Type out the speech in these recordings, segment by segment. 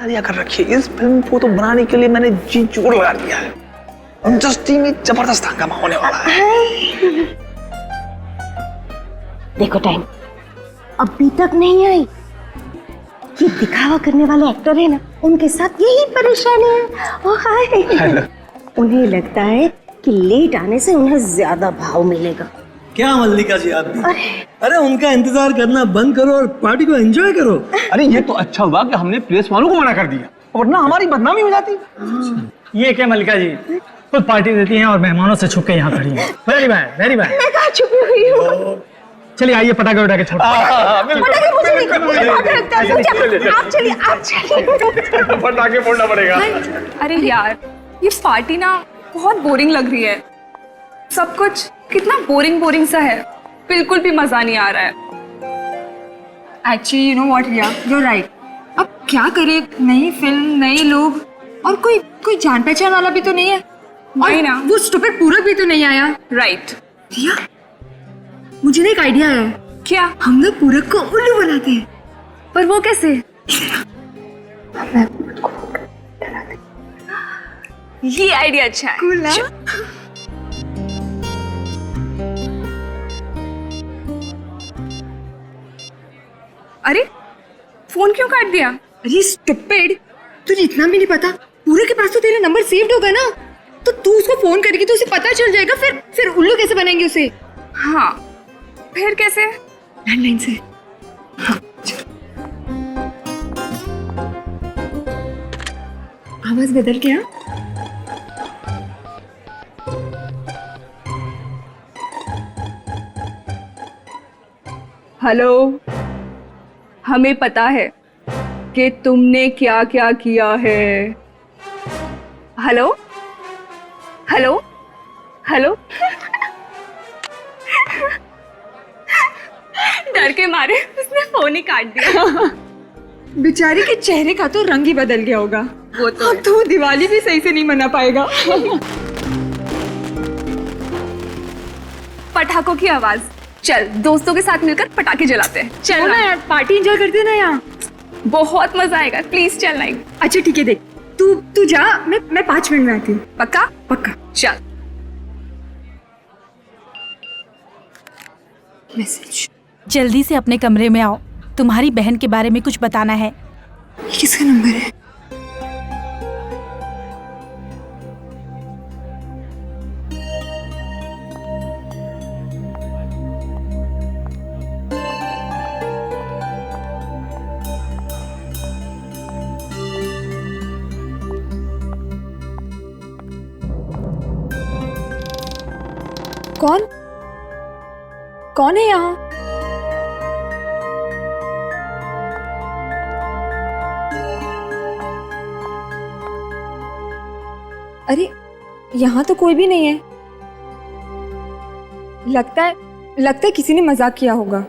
तैयारियां कर रखी है। इस फिल्म को तो बनाने के लिए मैंने जी जोर लगा दिया है। इंडस्ट्री में जबरदस्त हंगामा होने वाला है। देखो टाइम अभी तक नहीं आई। ये दिखावा करने वाले एक्टर है ना, उनके साथ यही परेशानी है। ओ हाय, उन्हें लगता है कि लेट आने से उन्हें ज्यादा भाव मिलेगा। क्या मल्लिका जी आप भी? अरे उनका इंतजार करना बंद करो और पार्टी को एंजॉय करो। अरे ये तो अच्छा हुआ कि हमने प्रेस वालों को मना कर दिया, वरना हमारी बदनामी हो जाती। ये क्या मल्लिका जी खुद पार्टी देती हैं और मेहमानों से छुप के यहाँ खड़ी हैं। Very bad, very bad. मैं कहाँ छुपी हुई हूँ? चलिए आइए पटाखे उठा के छोड़। पटाखे मुझे नहीं, मुझे बहुत डर लगता है। आप चलिए, आप चलिए। पटाखे फोड़ना पड़ेगा। अरे यार ये पार्टी ना बहुत बोरिंग लग रही है। सब कुछ कितना बोरिंग सा है, बिल्कुल भी मजा नहीं आ रहा है। Actually you know what Riya, you are right. अब क्या करे, नई फिल्म, नए लोग और कोई जान पहचान वाला भी तो नहीं है। नहीं ना, वो स्टूपिड पूरक भी तो नहीं आया। राइट। रिया मुझे ना एक आइडिया है। क्या? हम ना पूरक को उल्लू बनाते हैं। पर वो कैसे? ये आइडिया अच्छा है। कूल ना? अरे फोन क्यों काट दिया? अरे स्टूपिड, तुझे इतना भी नहीं पता पूरक के पास तो तेरा नंबर सेव्ड होगा ना, तो तू उसको फोन करेगी तो उसे पता चल जाएगा। फिर उल्लू कैसे बनाएंगे उसे? हाँ फिर कैसे? लैंडलाइन से। हाँ, आवाज बदल गया। हेलो, हमें पता है कि तुमने क्या क्या किया है। Hello hello hello. डर के मारे उसने फोन ही काट दिया। बेचारी के चेहरे का तो रंग ही बदल गया होगा। वो तो अब तो दिवाली भी सही से नहीं मना पाएगा। पटाखों की आवाज। चल दोस्तों के साथ मिलकर पटाखे जलाते हैं। चल ना यार, पार्टी एंजॉय करते हैं ना यहाँ। बहुत मजा आएगा, प्लीज चल ना। अच्छा ठीक है, देख तू जा, मैं 5 मिनट में आती हूँ। पक्का? पक्का। चल। मैसेज। जल्दी से अपने कमरे में आओ, तुम्हारी बहन के बारे में कुछ बताना है। ये किसका नंबर है? कौन है यहाँ? अरे यहाँ तो कोई भी नहीं है। लगता है किसी ने मजाक किया होगा।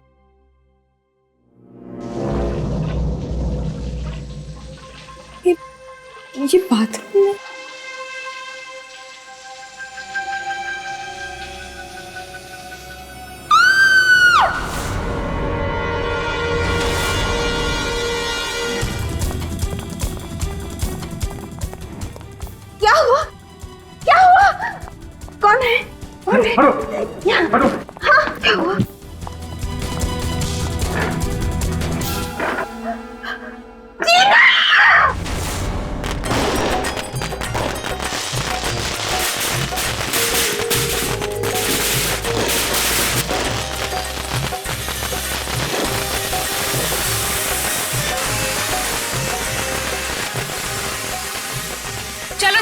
ये बाथरूम में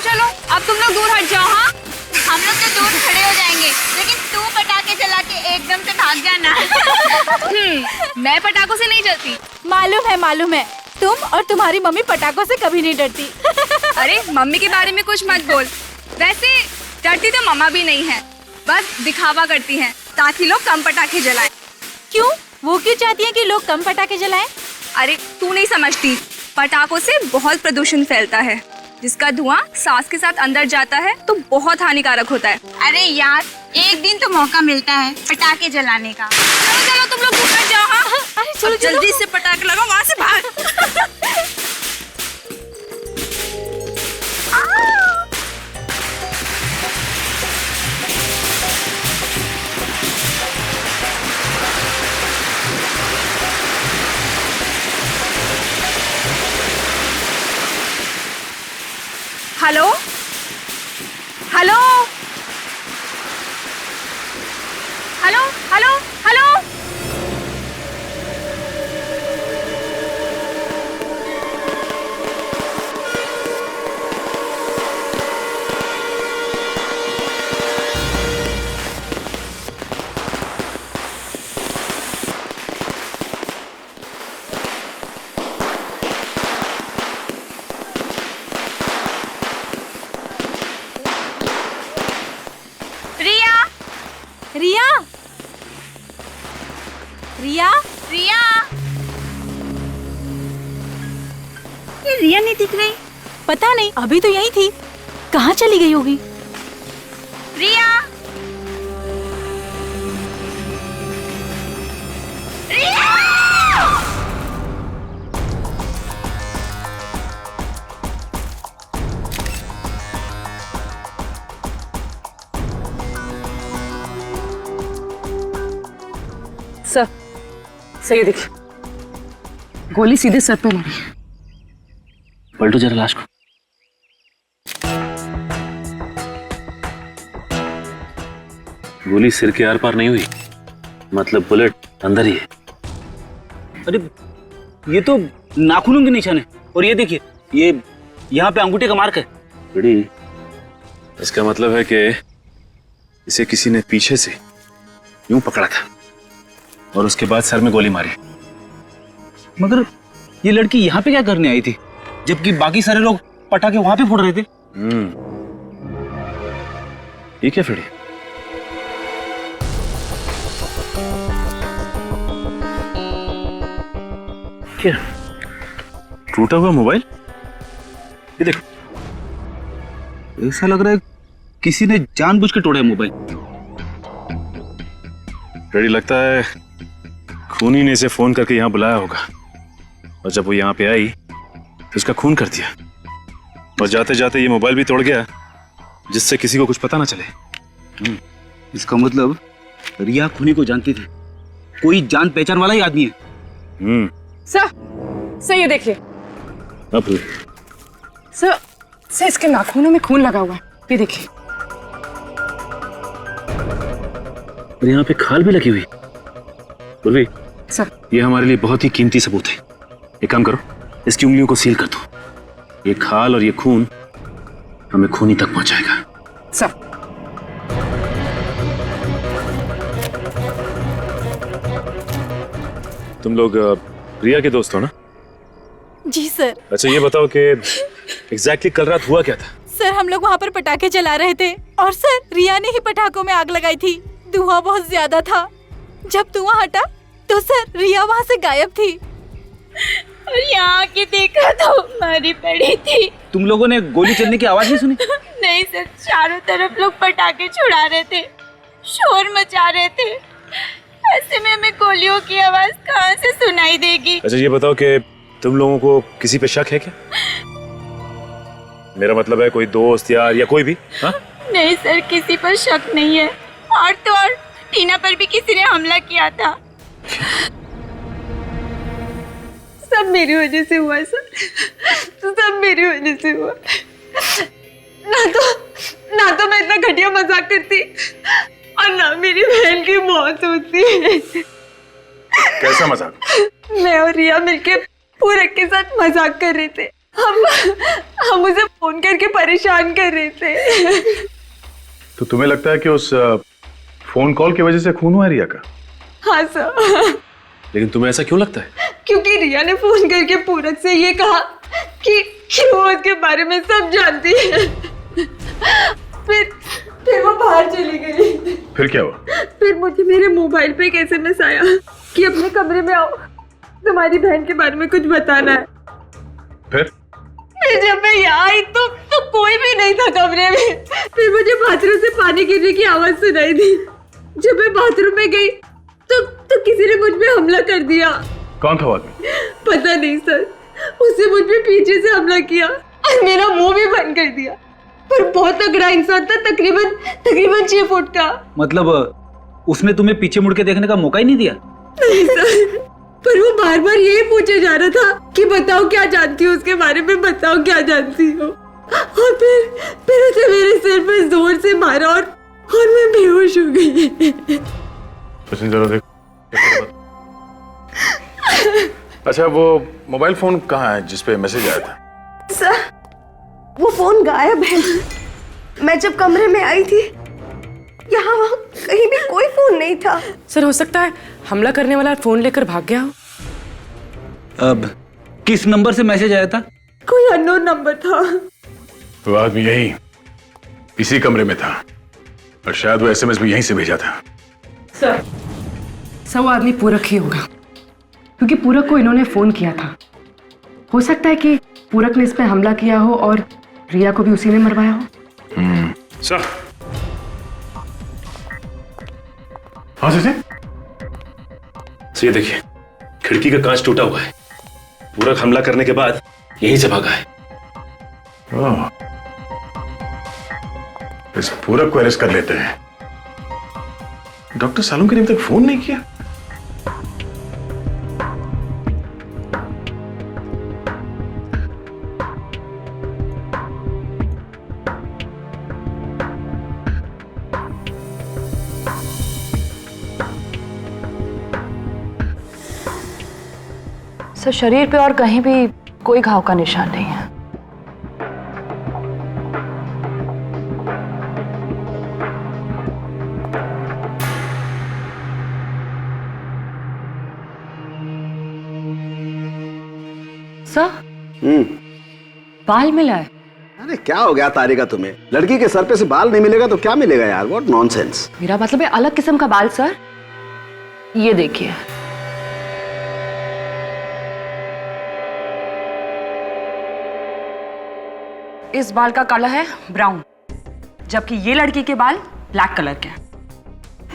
चलो अब तुम लोग दूर हट जाओ। हाँ हम लोग तो दूर खड़े हो जाएंगे, लेकिन तू पटाखे जला के एकदम से भाग जाना। मैं पटाखों से नहीं डरती। मालूम है तुम और तुम्हारी मम्मी पटाखों से कभी नहीं डरती। अरे मम्मी के बारे में कुछ मत बोल। वैसे डरती तो मम्मा भी नहीं है, बस दिखावा करती हैं ताकि लोग कम पटाखे जलाएं। क्यों? वो क्यों चाहती हैं कि लोग कम पटाखे जलाएं? अरे तू नहीं समझती, पटाखों से बहुत प्रदूषण फैलता है, जिसका धुआं सांस के साथ अंदर जाता है तो बहुत हानिकारक होता है। अरे यार, एक दिन तो मौका मिलता है पटाखे जलाने का। चलो तुम लोग दूर हट जाओ। हाँ अरे चलो जल्दी से पटाखे लगाओ, वहाँ से भाग। Hello hello hello hello hello. Riya Riya Riya Riya, ये रिया नहीं दिख रही। पता नहीं, अभी तो यही थी, कहाँ चली गई होगी। रिया, रिया। सर, सही देखिए, गोली सीधे सर पे मारी। पलटो जरा लाश को। गोली सिर के आर पार नहीं हुई, मतलब बुलेट अंदर ही है। अरे ये तो नाखूनों के निशान है, और ये देखिए, ये यहाँ पे अंगूठे का मार्क है। बड़ी, इसका मतलब है कि इसे किसी ने पीछे से यूं पकड़ा था और उसके बाद सर में गोली मारी। मगर ये लड़की यहाँ पे क्या करने आई थी, जबकि बाकी सारे लोग पटाखे वहां पे फोड़ रहे थे। ये क्या फिर? क्या टूटा हुआ मोबाइल? ये देखो, ऐसा लग रहा है किसी ने जानबूझ के तोड़ा है मोबाइल। रेडी, लगता है खूनी ने इसे फोन करके यहाँ बुलाया होगा, और जब वो यहाँ पे आई तो उसका खून कर दिया, और जाते जाते ये मोबाइल भी तोड़ गया, जिससे किसी को कुछ पता ना चले। इसका मतलब रिया खूनी को जानती थी, कोई जान पहचान वाला ही आदमी है। सर ये देखिए, अब सर इसके नाखूनों में खून लगा हुआ है, ये देखिए। और यहाँ पे खाल भी लगी हुई। पूर्वी, सर, ये हमारे लिए बहुत ही कीमती सबूत है। एक काम करो, इसकी उंगलियों को सील कर दो। ये खाल और ये खून हमें खूनी तक पहुंचाएगा। सर, तुम लोग रिया के दोस्त हो ना? जी सर। अच्छा, ये बताओ कि एग्जैक्टली कल रात हुआ क्या था? सर, हम लोग वहाँ पर पटाखे जला रहे थे, और सर रिया ने ही पटाखों में आग लगाई थी। धुआं बहुत ज्यादा था। जब धुआं हटा तो सर रिया वहाँ से गायब थी। और यहाँ के देखा तो मारी पड़ी थी। तुम लोगों ने गोली चलने की आवाज नहीं सुनी? नहीं सर, चारों तरफ लोग पटाखे छुड़ा रहे थे, शोर मचा रहे थे। ऐसे में हमें गोलियों की आवाज कहाँ से सुनाई देगी? अच्छा, ये बताओ कि तुम लोगों को किसी पे शक है क्या? मेरा मतलब है कोई दोस्त यार या कोई भी? हाँ? नहीं सर, किसी पर शक नहीं है। और तो और टीना पर भी किसी ने हमला किया था। सब मेरी वजह से हुआ सर, सब मेरी वजह से हुआ। ना तो मैं इतना घटिया मजाक करती, और ना मेरी बहन की मौत होती। कैसा मजाक? मैं और रिया मिलके पूरक के साथ मजाक कर रहे थे। हम उसे फोन करके परेशान कर रहे थे। तो तुम्हें लगता है कि उस फोन कॉल की वजह से खून हुआ रिया का? हाँ सर। लेकिन तुम्हें ऐसा क्यों लगता है? क्योंकि रिया ने फोन करके पूरक से ये कहा कि वो उसके बारे में सब जानती है। फिर वो बाहर चली गई। फिर क्या हुआ? फिर मुझे मेरे मोबाइल पे एक SMS आया कि अपने कमरे में आओ, तुम्हारी बहन के बारे में कुछ बताना है। फिर जब मैं यहाँ आई तो कोई भी नहीं था कमरे में। फिर मुझे बाथरूम से पानी गिरने की आवाज सुनाई दी। जब मैं बाथरूम में गई तो किसी ने मुझ पे हमला कर दिया। कौन था वो आदमी? पता नहीं सर, उसने मुझ पे पीछे से हमला किया और मेरा मुंह भी बंद कर दिया। पर बहुत तगड़ा इंसान था, तकरीबन 6 फुट का। मतलब उसने तुम्हें पीछे मुड़ के देखने का मौका ही नहीं दिया? नहीं सर, पर वो बार बार यही पूछे जा रहा था कि बताओ क्या जानती हो उसके बारे में, बताओ क्या जानती हो। और फिर उसे मेरे सिर पर जोर से मारा और मैं बेहोश हो गई। जरा देख। अच्छा, वो मोबाइल फोन कहाँ है जिस पे मैसेज आया था? सर, वो फोन गायब है। मैं जब कमरे में आई थी, यहाँ वहाँ कहीं भी कोई फोन नहीं था। सर, हो सकता है हमला करने वाला फोन लेकर भाग गया हो। अब किस नंबर से मैसेज आया था? कोई अननोन नंबर था। वो आदमी यही इसी कमरे में था और शायद वो एसएमएस भी यहीं से भेजा था। सर, वो आदमी पूरक ही होगा, क्योंकि पूरक को इन्होंने फोन किया था। हो सकता है कि पूरक ने इस पे हमला किया हो और रिया को भी उसी ने मरवाया हो। सर, हाँ सर, ये देखिए, खिड़की का कांच टूटा हुआ है। पूरक हमला करने के बाद यहीं से भागा है। इस पूरक को अरेस्ट कर लेते हैं। डॉक्टर सालुंके ने अभी तक फोन नहीं किया। सर, शरीर पे और कहीं भी कोई घाव का निशान नहीं है। सर, बाल मिला है। अरे क्या हो गया तारिका तुम्हें? लड़की के सर पे से बाल नहीं मिलेगा तो क्या मिलेगा यार? What nonsense. मेरा मतलब है अलग किस्म का बाल सर। ये देखिए, इस बाल का कलर है ब्राउन, जबकि ये लड़की के बाल ब्लैक कलर के।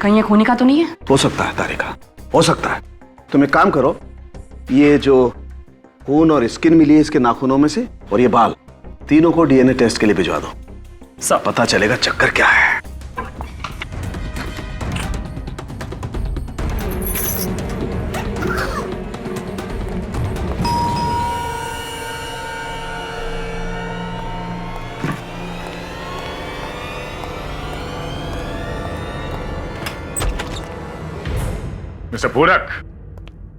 कहीं ये खूनी का तो नहीं है? हो सकता है तारिका, हो सकता है। तुम एक काम करो, ये जो खून और स्किन मिली है इसके नाखूनों में से और ये बाल, तीनों को डीएनए टेस्ट के लिए भिजवा दो। सब पता चलेगा चक्कर क्या है। मिस्टर पूरक।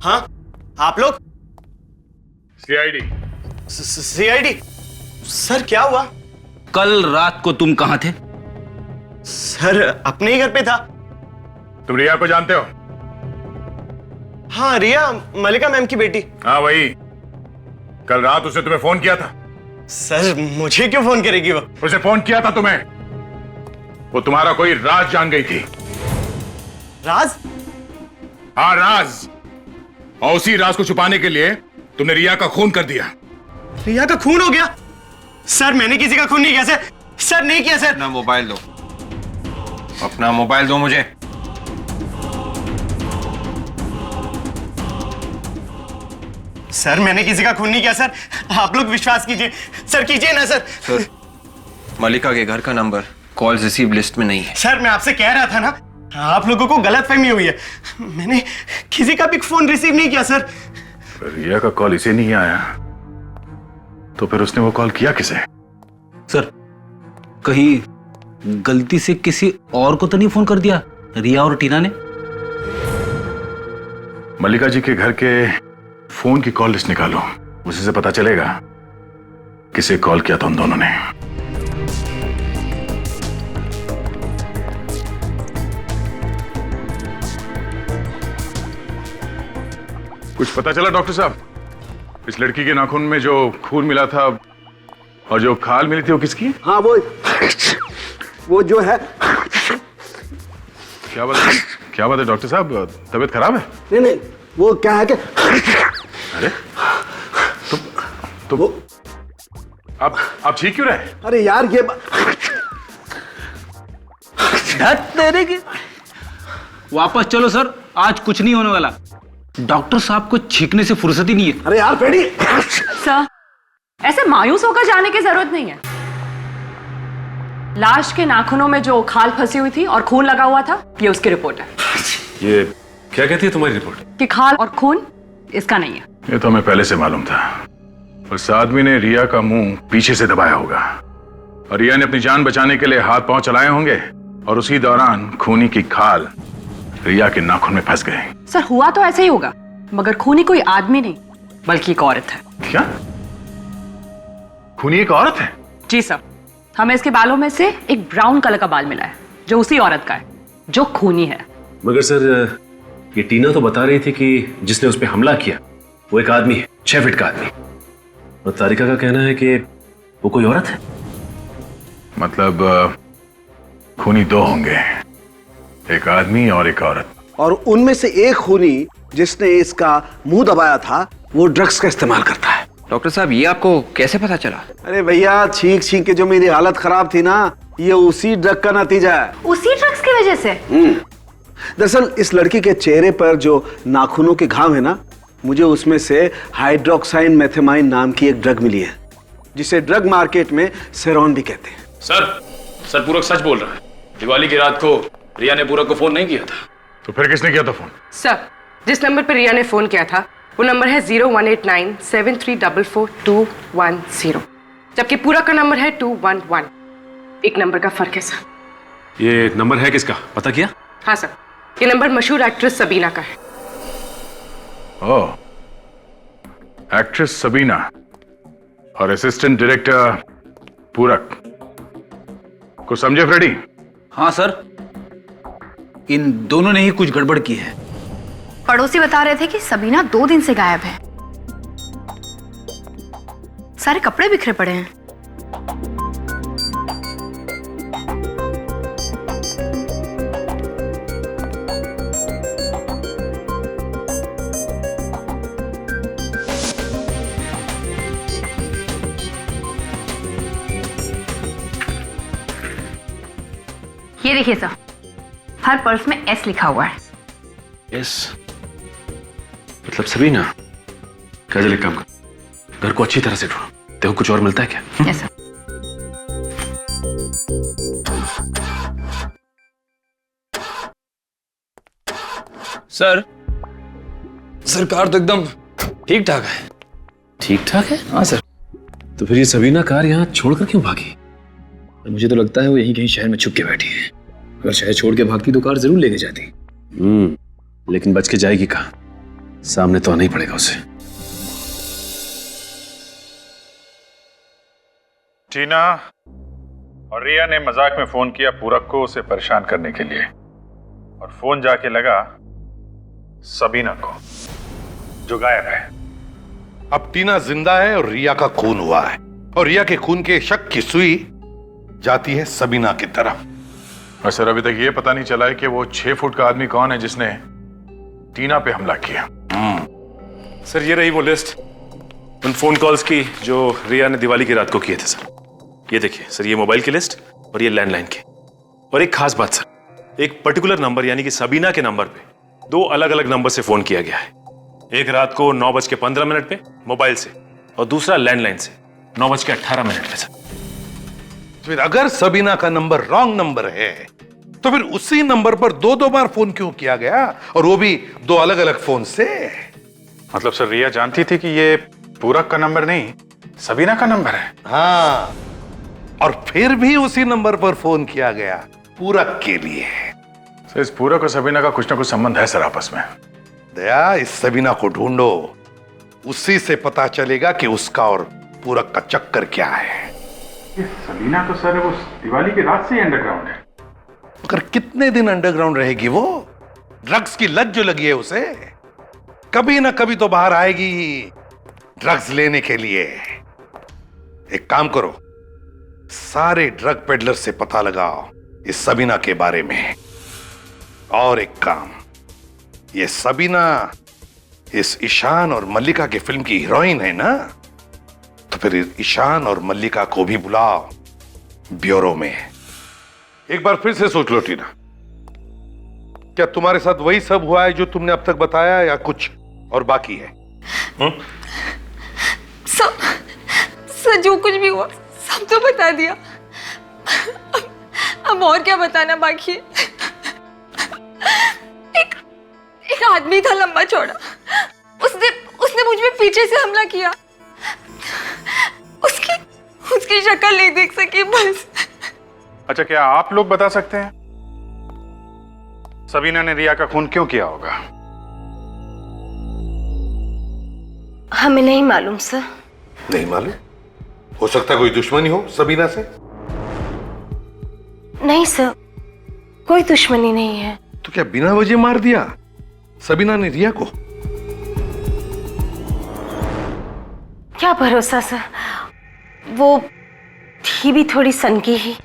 हाँ, आप लोग? सीआईडी। सीआईडी? सर क्या हुआ? कल रात को तुम कहां थे? सर अपने ही घर पे था। तुम रिया को जानते हो? हाँ, रिया मलिका मैम की बेटी। हाँ वही। कल रात उसने तुम्हें फोन किया था। सर मुझे क्यों फोन करेगी वो? उसे फोन किया था तुम्हें। वो तुम्हारा कोई राज जान गई थी। राज? हाँ राज। और उसी राज को छुपाने के लिए तुमने रिया का खून कर दिया। रिया का खून हो गया? सर मैंने किसी का खून नहीं किया सर। सर नहीं किया सर। अपना मोबाइल दो, अपना मोबाइल दो मुझे। सर मैंने किसी का खून नहीं किया सर। आप लोग विश्वास कीजिए सर, कीजिए ना सर। सर, मलिका के घर का नंबर कॉल रिसीव लिस्ट में नहीं है। सर मैं आपसे कह रहा था ना, आप लोगों को गलतफहमी हुई है। मैंने किसी का भी फोन रिसीव नहीं किया सर। रिया का कॉल इसे नहीं आया तो फिर उसने वो कॉल किया किसे? सर, कहीं गलती से किसी और को तो नहीं फोन कर दिया रिया और टीना ने? मल्लिका जी के घर के फोन की कॉल लिस्ट निकालो, उसी से पता चलेगा किसे कॉल किया था उन दोनों ने। कुछ पता चला डॉक्टर साहब? इस लड़की के नाखून में जो खून मिला था और जो खाल मिली थी वो किसकी? हाँ वो जो है। क्या बात है डॉक्टर साहब, तबीयत खराब है? नहीं, वो क्या है कि अरे तो आप ठीक क्यों रहे? अरे यार ये तेरे की वापस चलो सर, आज कुछ नहीं होने वाला। डॉक्टर साहब को छींकने से फुर्सत ही नहीं है। अरे यार पेड़ी। सर, ऐसे मायूस होकर जाने की जरूरत नहीं है। लाश के नाखूनों में जो खाल फंसी हुई थी और खून लगा हुआ था, ये उसकी रिपोर्ट है। ये क्या कहती है तुम्हारी रिपोर्ट? कि खाल और खून इसका नहीं है। ये तो हमें पहले से मालूम था। उस आदमी ने रिया का मुंह पीछे से दबाया होगा और रिया ने अपनी जान बचाने के लिए हाथ पांव चलाए होंगे और उसी दौरान खूनी की खाल रिया के नाखून में फंस गए। सर हुआ तो ऐसे ही होगा, मगर खूनी कोई आदमी नहीं बल्कि एक औरत है। क्या? खूनी एक औरत है? जी सर, हमें इसके बालों में से एक ब्राउन कलर का बाल मिला है जो उसी औरत का है जो खूनी है। मगर सर ये टीना तो बता रही थी कि जिसने उस पर हमला किया वो एक आदमी है, 6 फीट का आदमी, और तारिका का कहना है कि वो कोई औरत है। मतलब खूनी 2 होंगे, एक आदमी और एक औरत। और उनमें से एक खूनी जिसने इसका मुंह दबाया था वो ड्रग्स का इस्तेमाल करता है। डॉक्टर साहब ये आपको कैसे पता चला? अरे भैया, छींक छींक के जो मेरी हालत खराब थी ना, ये उसी ड्रग का नतीजा है। उसी ड्रग्स की वजह से? दरअसल इस लड़की के चेहरे पर जो नाखूनों के घाव है ना, मुझे उसमें से हाइड्रोक्साइन मेथेमाइन नाम की एक ड्रग मिली है जिसे ड्रग मार्केट में सेरोन भी कहते हैं। सर पूरक सच बोल रहा है। दिवाली की रात को रिया ने पूरक को फोन नहीं किया था। तो फिर किसने किया था फोन? सर, जिस नंबर पर रिया ने फोन किया था वो नंबर है 018973442210, जबकि पूरा का नंबर है 211। एक नंबर का फर्क है सर। ये नंबर है किसका, पता किया? हाँ सर, ये नंबर मशहूर एक्ट्रेस सबीना का है। ओह, एक्ट्रेस सबीना और असिस्टेंट डायरेक्टर पूरक। कुछ समझे फ्रेडी? हाँ सर, इन दोनों ने ही कुछ गड़बड़ की है। पड़ोसी बता रहे थे कि सबीना 2 दिन से गायब है। सारे कपड़े बिखरे पड़े हैं। ये देखिए सर, हर पर्स में एस लिखा हुआ है। यस, मतलब सबीना। काजल एक काम कर, घर को अच्छी तरह से ढूंढो, देखो कुछ और मिलता है क्या। Yes sir. सर कार तो एकदम ठीक ठाक है। ठीक ठाक है? हाँ सर। तो फिर ये सबीना कार यहाँ छोड़कर क्यों भागी? मुझे तो लगता है वो यहीं कहीं शहर में छुप के बैठी है। अगर शहर छोड़ के भागती तो कार जरूर लेके जाती। लेकिन बच के जाएगी कहाँ? सामने तो आना ही पड़ेगा उसे। टीना और रिया ने मजाक में फोन किया पूरक को उसे परेशान करने के लिए, और फोन जाके लगा सबीना को जो गायब है। अब टीना जिंदा है और रिया का खून हुआ है, और रिया के खून के शक की सुई जाती है सबीना की तरफ। और सर अभी तक ये पता नहीं चला है कि वो 6 फुट का आदमी कौन है जिसने टीना पे हमला किया। सर ये रही वो लिस्ट उन फोन कॉल्स की जो रिया ने दिवाली की रात को किए थे सर। ये देखिए सर, ये मोबाइल की लिस्ट और ये लैंडलाइन की। और एक खास बात सर, एक पर्टिकुलर नंबर यानी कि सबीना के नंबर पे 2 अलग अलग नंबर से फोन किया गया है। एक रात को 9:15 पे मोबाइल से, और दूसरा लैंडलाइन से 9:18 पे सर। फिर अगर सबीना का नंबर रॉन्ग नंबर है तो फिर उसी नंबर पर 2-2 बार फोन क्यों किया गया, और वो भी 2 अलग अलग फोन से? मतलब सर रिया जानती थी कि ये पूरक का नंबर नहीं सबीना का नंबर है। हाँ, और फिर भी उसी नंबर पर फोन किया गया पूरक के लिए। सर इस पूरक और सबीना का कुछ ना कुछ संबंध है सर आपस में। दया, इस सबीना को ढूंढो, उसी से पता चलेगा कि उसका और पूरक का चक्कर क्या है। ये सबीना तो सर वो दिवाली की रात से ही अंडरग्राउंड है। मगर कितने दिन अंडरग्राउंड रहेगी वो? ड्रग्स की लत जो लगी है उसे, कभी ना कभी तो बाहर आएगी ड्रग्स लेने के लिए। एक काम करो, सारे ड्रग पेडलर से पता लगाओ इस सबीना के बारे में। और एक काम, ये सबीना इस ईशान और मल्लिका की फिल्म की हीरोइन है ना, तो फिर ईशान और मल्लिका को भी बुलाओ ब्यूरो में। एक बार फिर से सोच लो टीना, क्या तुम्हारे साथ वही सब हुआ है जो तुमने अब तक बताया, या कुछ और बाकी है? सब जो कुछ भी हुआ सब तो बता दिया। अब और क्या बताना बाकी है? एक आदमी था लंबा चौड़ा, उसने मुझ पे पीछे से हमला किया। शक्ल नहीं देख सकी बस। अच्छा, क्या आप लोग बता सकते हैं सबीना ने रिया का खून क्यों किया होगा? हमें नहीं मालूम सर। नहीं मालूम? हो सकता है कोई दुश्मनी हो सबीना से? नहीं सर, कोई दुश्मनी नहीं है। तो क्या बिना वजह मार दिया सबीना ने रिया को? क्या भरोसा सर, वो थी भी थोड़ी सनकी ही।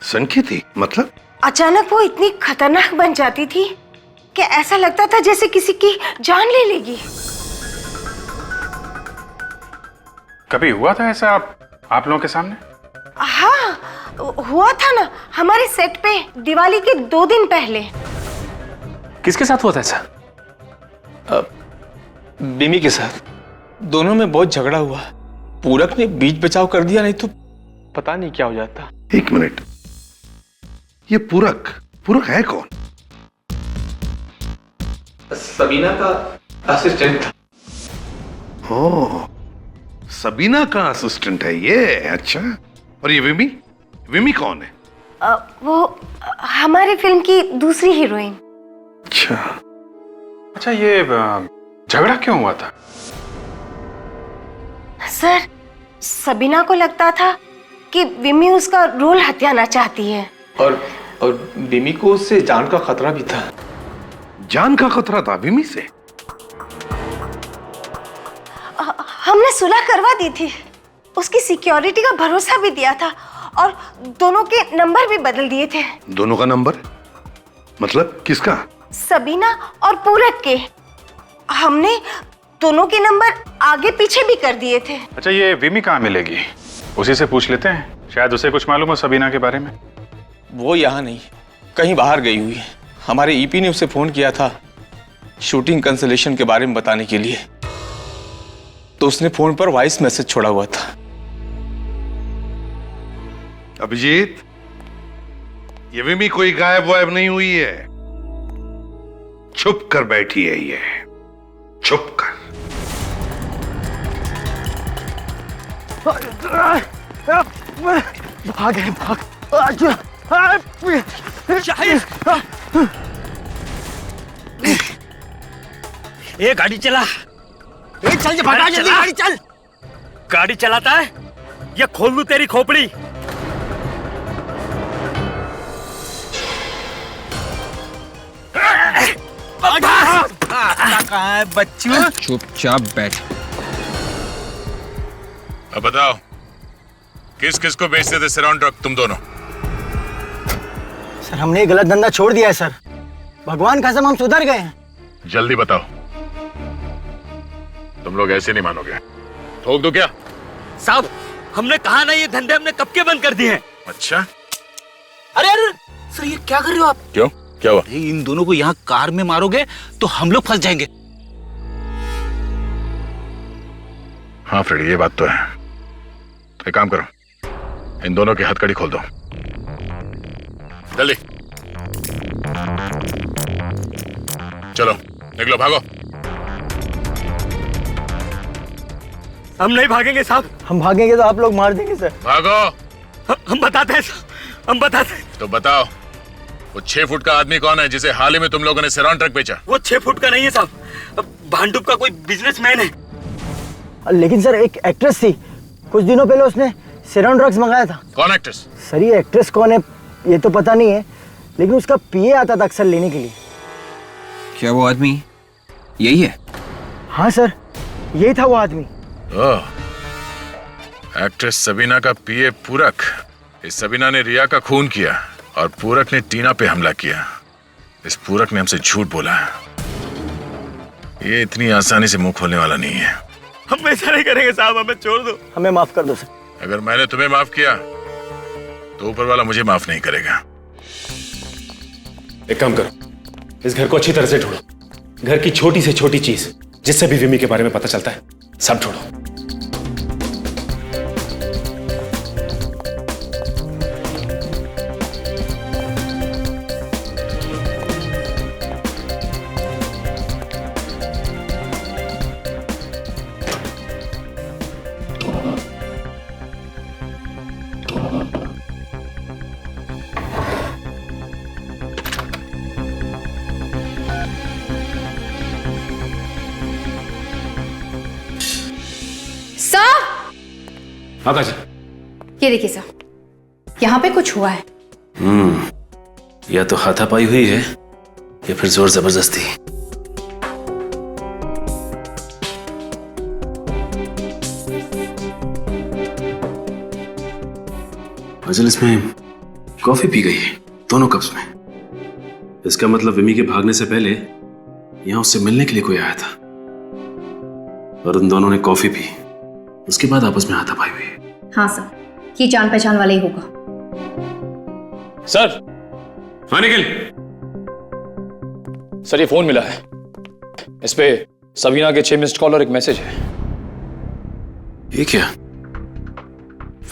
सनकी थी मतलब? अचानक वो इतनी खतरनाक बन जाती थी कि ऐसा लगता था जैसे किसी की जान ले लेगी। कभी हुआ था ऐसा आप लोगों के सामने? हाँ, हुआ था ना, हमारे सेट पे दिवाली के 2 दिन पहले। किसके साथ हुआ था ऐसा? बिमी के साथ। दोनों में बहुत झगड़ा हुआ। पूरक ने बीच बचाव कर दिया, नहीं तो पता नहीं क्या हो जाता। एक मिनट, ये पूरक है कौन? सबीना का असिस्टेंट था। ओह, सबीना का असिस्टेंट है ये। अच्छा, और ये विमी कौन है? वो हमारी फिल्म की दूसरी हीरोइन। अच्छा, ये झगड़ा क्यों हुआ था? सर, सबीना को लगता था कि विमी उसका रोल हथियाना चाहती है। और विमी को उससे जान का खतरा भी था। जान का खतरा था विमी से? हमने सुलह करवा दी थी, उसकी सिक्योरिटी का भरोसा भी दिया था और दोनों के नंबर भी बदल दिए थे। दोनों का नंबर मतलब किसका? सबीना और पूरक के। हमने दोनों के नंबर आगे पीछे भी कर दिए थे। अच्छा, ये विमी कहाँ मिलेगी? उसी से पूछ लेते हैं, शायद उसे कुछ मालूम हो सबीना के बारे में। वो यहाँ नहीं, कहीं बाहर गई हुई है। हमारे ईपी ने उसे फोन किया था शूटिंग कैंसलेशन के बारे में बताने के लिए, तो उसने फोन पर वॉइस मैसेज छोड़ा हुआ था। अभिजीत, ये विमी कोई गायब वायब नहीं हुई है, छुप कर बैठी है ये, छुप कर। ए गाड़ी चला, चल भगा जल्दी, गाड़ी चल। गाड़ी चलाता है या खोल लूं तेरी खोपड़ी? कहाँ है बच्चू? चुपचाप बैठ। अब बताओ, किस किस को बेचते थे सराउंड ड्रग तुम दोनों? सर, हमने गलत धंधा छोड़ दिया है सर, भगवान कसम हम सुधर गए हैं। जल्दी बताओ, तुम लोग ऐसे नहीं मानोगे। ठोक दो क्या? साहब, हमने कहा ना ये धंधे हमने कब के बंद कर दिए हैं। अच्छा, अरे अरे सर, ये क्या कर रहे हो आप? क्यों, क्या हुआ? इन दोनों को यहाँ कार में मारोगे तो हम लोग फंस जाएंगे। हाँ फ्रेडी, ये बात तो है। एक काम करो, इन दोनों की हथकड़ी खोल दो जल्दी। चलो निकलो, भागो। हम नहीं भागेंगे साहब। हम भागेंगे तो आप लोग मार देंगे सर। भागो। हम बताते हैं, हम बताते हैं। तो बताओ, वो 6 फुट का आदमी कौन है जिसे हाल ही में तुम लोगों ने सेरॉन ट्रक बेचा? वो 6 फुट का नहीं है साहब, भांडुप का कोई बिजनेसमैन है। लेकिन सर, एक एक्ट्रेस थी, कुछ दिनों पहले उसने सेरॉन ड्रग्स मंगाया था। कौन एक्ट्रेस? सर, ये एक्ट्रेस कौन है ये तो पता नहीं है, लेकिन उसका पीए आता था अक्सर लेने के लिए। क्या वो आदमी यही है? हाँ सर, यही था वो आदमी। ओह, एक्ट्रेस सबीना का पीए पूरक। इस सबीना ने रिया का खून किया और पूरक ने टीना पे हमला किया। इस पूरक ने हमसे झूठ बोला है। ये इतनी आसानी से मुंह खोलने वाला नहीं है। हम ऐसा नहीं करेंगे साहब, हमें छोड़ दो। हमें माफ कर दो सर। अगर मैंने तुम्हें माफ किया तो ऊपर वाला मुझे माफ नहीं करेगा। एक काम करो, इस घर को अच्छी तरह से ढूंढो। घर की छोटी से छोटी चीज जिससे भी विमी के बारे में पता चलता है, सब ढूंढो। हाँ काजल। ये देखिए सर, यहाँ पे कुछ हुआ है। या तो हाथापाई हुई है या फिर जोर जबरदस्ती। काजल, इसमें कॉफी पी गई है दोनों कप्स में। इसका मतलब विमी के भागने से पहले यहां उससे मिलने के लिए कोई आया था और उन दोनों ने कॉफी पी, उसके बाद आपस में हाथापाई हुई। हाँ सर, ये जान पहचान वाला ही होगा। सर। हाँ निखिल। सर, ये फोन मिला है, इस पे सबीना के 6 मिस्ड कॉल और एक मैसेज है। ये क्या?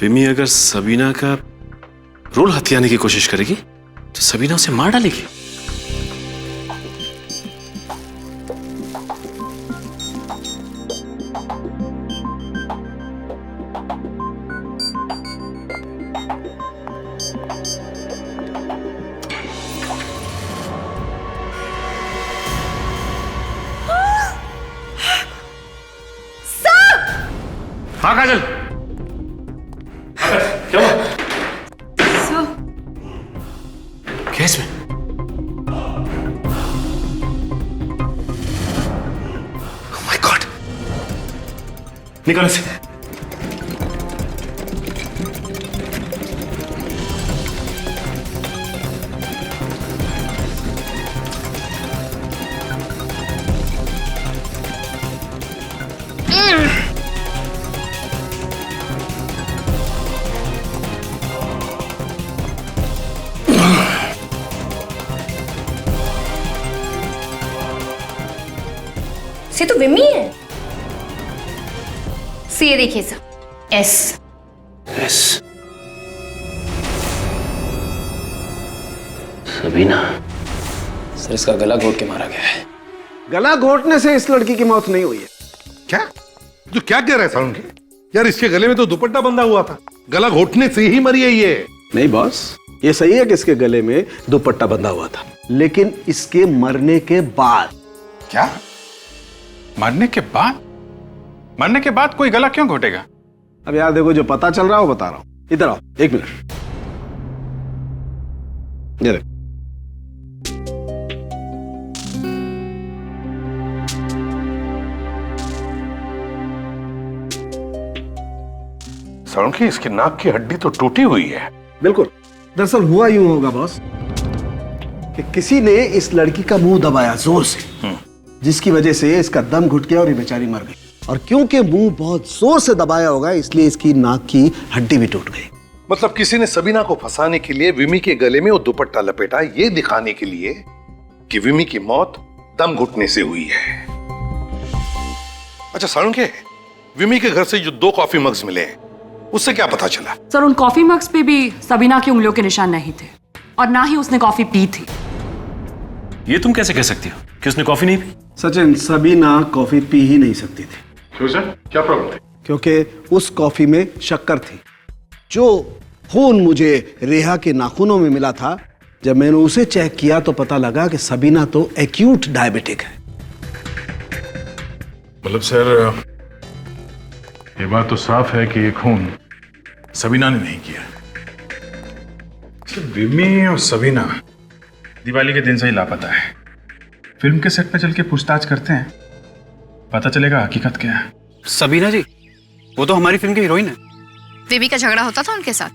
विमी अगर सबीना का रोल हथियाने की कोशिश करेगी तो सबीना उसे मार डालेगी। हाँ काजल, क्या हुआ? क्या इसमें? Oh my God! निकालो इसे। ये तो विमी है। ये देखिए सर, एस। सबीना। सर, इसका गला घोट के मारा गया है। गला घोटने से इस लड़की की मौत नहीं हुई है। क्या? जो क्या कह रहा है सालुंखे? यार, इसके गले में तो दुपट्टा बंधा हुआ था, गला घोटने से ही मरी है ये। नहीं बॉस, ये सही है कि इसके गले में दुपट्टा बंधा हुआ था, लेकिन इसके मरने के बाद। क्या? मरने के बाद? मरने के बाद कोई गला क्यों घोटेगा? अब यार देखो, जो पता चल रहा है वो बता रहा हूं। इधर आओ, 1 मिनट। ये देखो। सालुंखे, इसकी नाक की हड्डी तो टूटी हुई है। बिल्कुल। दरअसल हुआ यूं होगा बॉस कि किसी ने इस लड़की का मुंह दबाया जोर से, जिसकी वजह से इसका दम घुट गया और ये बेचारी मर गई। और क्योंकि मुंह बहुत जोर से दबाया होगा, इसलिए इसकी नाक की हड्डी भी टूट गई। मतलब किसी ने सबीना को फंसाने के लिए विमी के गले में वो दुपट्टा लपेटा, ये दिखाने के लिए कि विमी की मौत दम घुटने से हुई है। अच्छा सालुंखे, विमी के घर से जो 2 कॉफी मग्स मिले हैं, उससे क्या पता चला? सर, उन कॉफी मग्स पे भी सबीना की उंगलियों के निशान नहीं थे और ना ही उसने कॉफी पी थी। ये तुम कैसे कह सकती हो कि उसने कॉफी नहीं पी? सचिन, सबीना कॉफी पी ही नहीं सकती थी। क्यों सर? क्या प्रॉब्लम थी? क्योंकि उस कॉफी में शक्कर थी। जो खून मुझे रेहा के नाखूनों में मिला था, जब मैंने उसे चेक किया तो पता लगा कि सबीना तो एक्यूट डायबिटिक है। मतलब सर, ये बात तो साफ है कि ये खून सबीना ने नहीं किया। विमी और सबीना दिवाली के दिन से ही लापता है। फिल्म के सेट पे चल के पूछताछ करते हैं, पता चलेगा हकीकत क्या है। सबीना जी, वो तो हमारी फिल्म की हीरोइन है। विमी का झगड़ा होता था उनके साथ।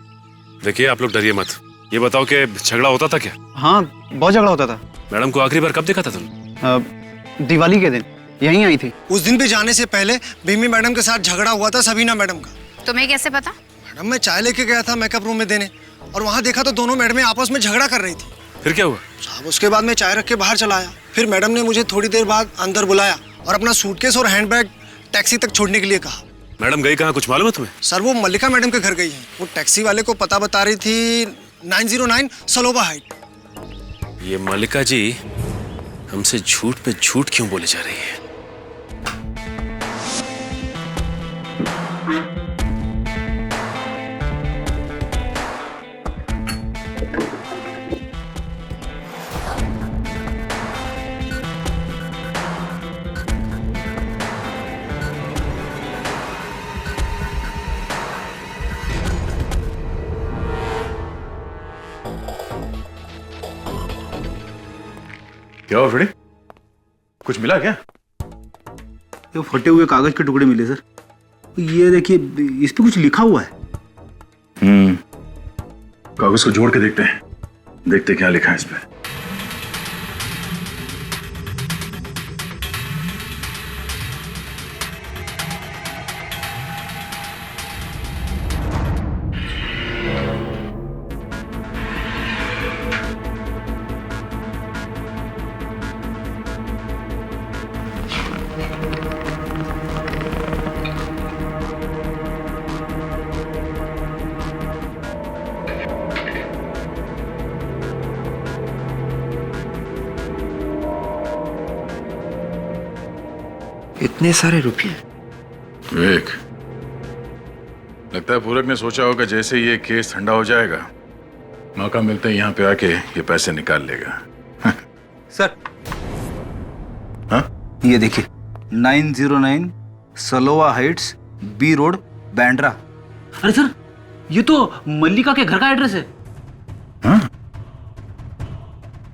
देखिए, आप लोग डरिए मत। ये बताओ कि झगड़ा होता था क्या? हाँ, बहुत झगड़ा होता था। मैडम को आखिरी बार कब देखा था तुम? दिवाली के दिन यहीं आई थी। उस दिन भी जाने से पहले विमी मैडम के साथ झगड़ा हुआ था सबीना मैडम का। तुम्हें कैसे पता? मैडम, मैं चाय लेके गया था मेकअप रूम में देने, और वहाँ देखा तो दोनों मैडमें आपस में झगड़ा कर रही थी। फिर क्या हुआ? साहब, उसके बाद मैं चाय रख के बाहर चला आया। फिर मैडम ने मुझे थोड़ी देर बाद अंदर बुलाया और अपना सूटकेस और हैंडबैग टैक्सी तक छोड़ने के लिए कहा। मैडम गई कहाँ, कुछ मालूम है तुम्हें? सर, वो मल्लिका मैडम के घर गई है। वो टैक्सी वाले को पता बता रही थी 909 सलोबा हाइट। ये मल्लिका जी हमसे झूठ पे झूठ क्यों बोले जा रही है? क्या हुआ फ्रेडी? कुछ मिला क्या? ये फटे हुए कागज के टुकड़े मिले सर। ये देखिए, इस पे कुछ लिखा हुआ है। कागज को जोड़ के देखते हैं, देखते क्या लिखा है इस पे। इतने सारे रुपए? विवेक, लगता है पूरक ने सोचा होगा जैसे ये केस ठंडा हो जाएगा, मौका मिलते ही यहाँ पे आके ये पैसे निकाल लेगा। सर, हाँ? ये देखिए, 909 सलोवा हाइट्स, बी रोड, बैंड्रा। अरे सर, ये तो मल्लिका के घर का एड्रेस है। हाँ?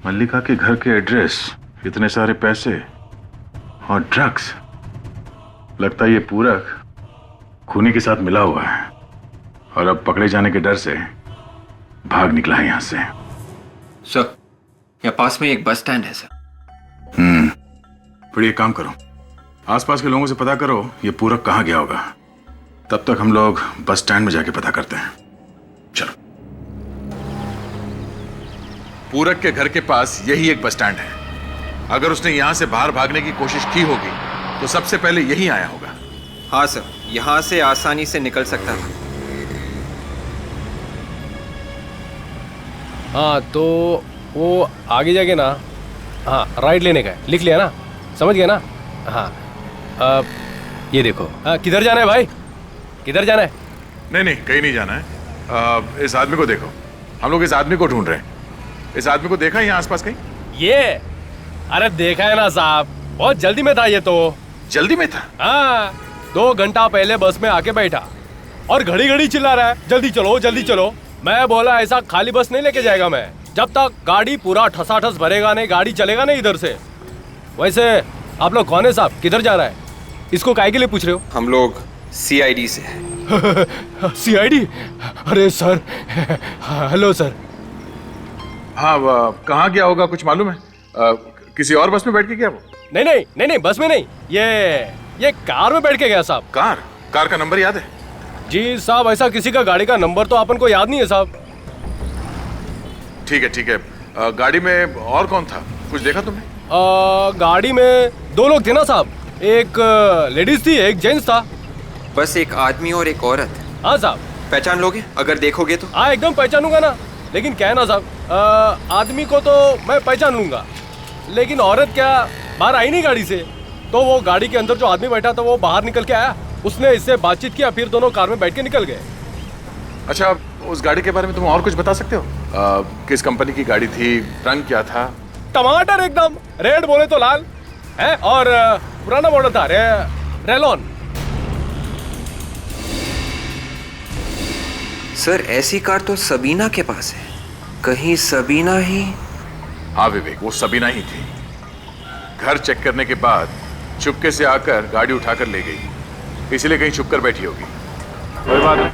मल्लिका के घर के एड्रेस, इतने सारे पैसे और ड्रग्स। लगता है ये पूरक खूनी के साथ मिला हुआ है और अब पकड़े जाने के डर से भाग निकला है यहां से। सर, यहाँ पास में एक बस स्टैंड है सर। फिर ये काम करो, आसपास के लोगों से पता करो ये पूरक कहाँ गया होगा। तब तक हम लोग बस स्टैंड में जाके पता करते हैं। चलो। पूरक के घर के पास यही एक बस स्टैंड है। अगर उसने यहां से बाहर भागने की कोशिश की होगी तो सबसे पहले यही आया होगा। हाँ सर, यहाँ से आसानी से निकल सकता था। हाँ, तो वो आगे जाके ना, हाँ राइट लेने का है, लिख लिया ना, समझ गया ना? हाँ, ये देखो, किधर जाना है भाई, किधर जाना है? नहीं नहीं, कहीं नहीं जाना है। इस आदमी को देखो, हम लोग इस आदमी को ढूंढ रहे हैं। इस आदमी को देखा है यहाँ आसपास कहीं? ये, अरे देखा है ना साहब, बहुत जल्दी में था ये तो। जल्दी में था? हाँ, 2 घंटा पहले बस में आके बैठा और घड़ी घड़ी चिल्ला रहा है, जल्दी चलो जल्दी चलो। मैं बोला ऐसा खाली बस नहीं लेके जाएगा मैं, जब तक गाड़ी पूरा ठसाठस भरेगा नहीं, गाड़ी चलेगा नहीं इधर से। वैसे आप लोग कौन है साहब, किधर जा रहा है? इसको काहे के लिए पूछ रहे हो? हम लोग CID से हैं। CID? अरे सर, हेलो सर। हाँ, कहाँ गया होगा कुछ मालूम है? किसी और बस में बैठ के गया वो? नहीं नहीं नहीं नहीं, बस में नहीं, ये कार में बैठ के गया साहब। कार का नंबर याद है? जी साहब, ऐसा किसी का गाड़ी का नंबर तो अपन को याद नहीं है साहब। ठीक है ठीक है। गाड़ी में और कौन था, कुछ देखा तुमने? गाड़ी में 2 लोग थे ना साहब, एक लेडीज थी, एक जेंट्स था। बस एक आदमी और एक औरत। हाँ साहब। पहचान लोगे अगर देखोगे तो? हाँ एकदम पहचानूंगा ना, लेकिन क्या है ना साहब, आदमी को तो मैं पहचान लूंगा, लेकिन औरत क्या बाहर आई नहीं गाड़ी से। तो वो गाड़ी के अंदर जो आदमी बैठा था वो बाहर निकल के आया, उसने इससे बातचीत किया, फिर दोनों कार में बैठ के निकल गए। अच्छा, उस गाड़ी के बारे में तुम और कुछ बता सकते हो? किस कंपनी की गाड़ी थी, रंग क्या था? टमाटर एकदम, रेड बोले तो लाल है, और पुराना मॉडल था, रेलॉन। सर, ऐसी कार तो सबीना के पास है, कहीं सबीना ही? हाँ विवेक, वो सबीना ही थी। घर चेक करने के बाद चुपके से आकर गाड़ी उठाकर ले गई, इसलिए कहीं छुप कर बैठी होगी। कोई बात नहीं,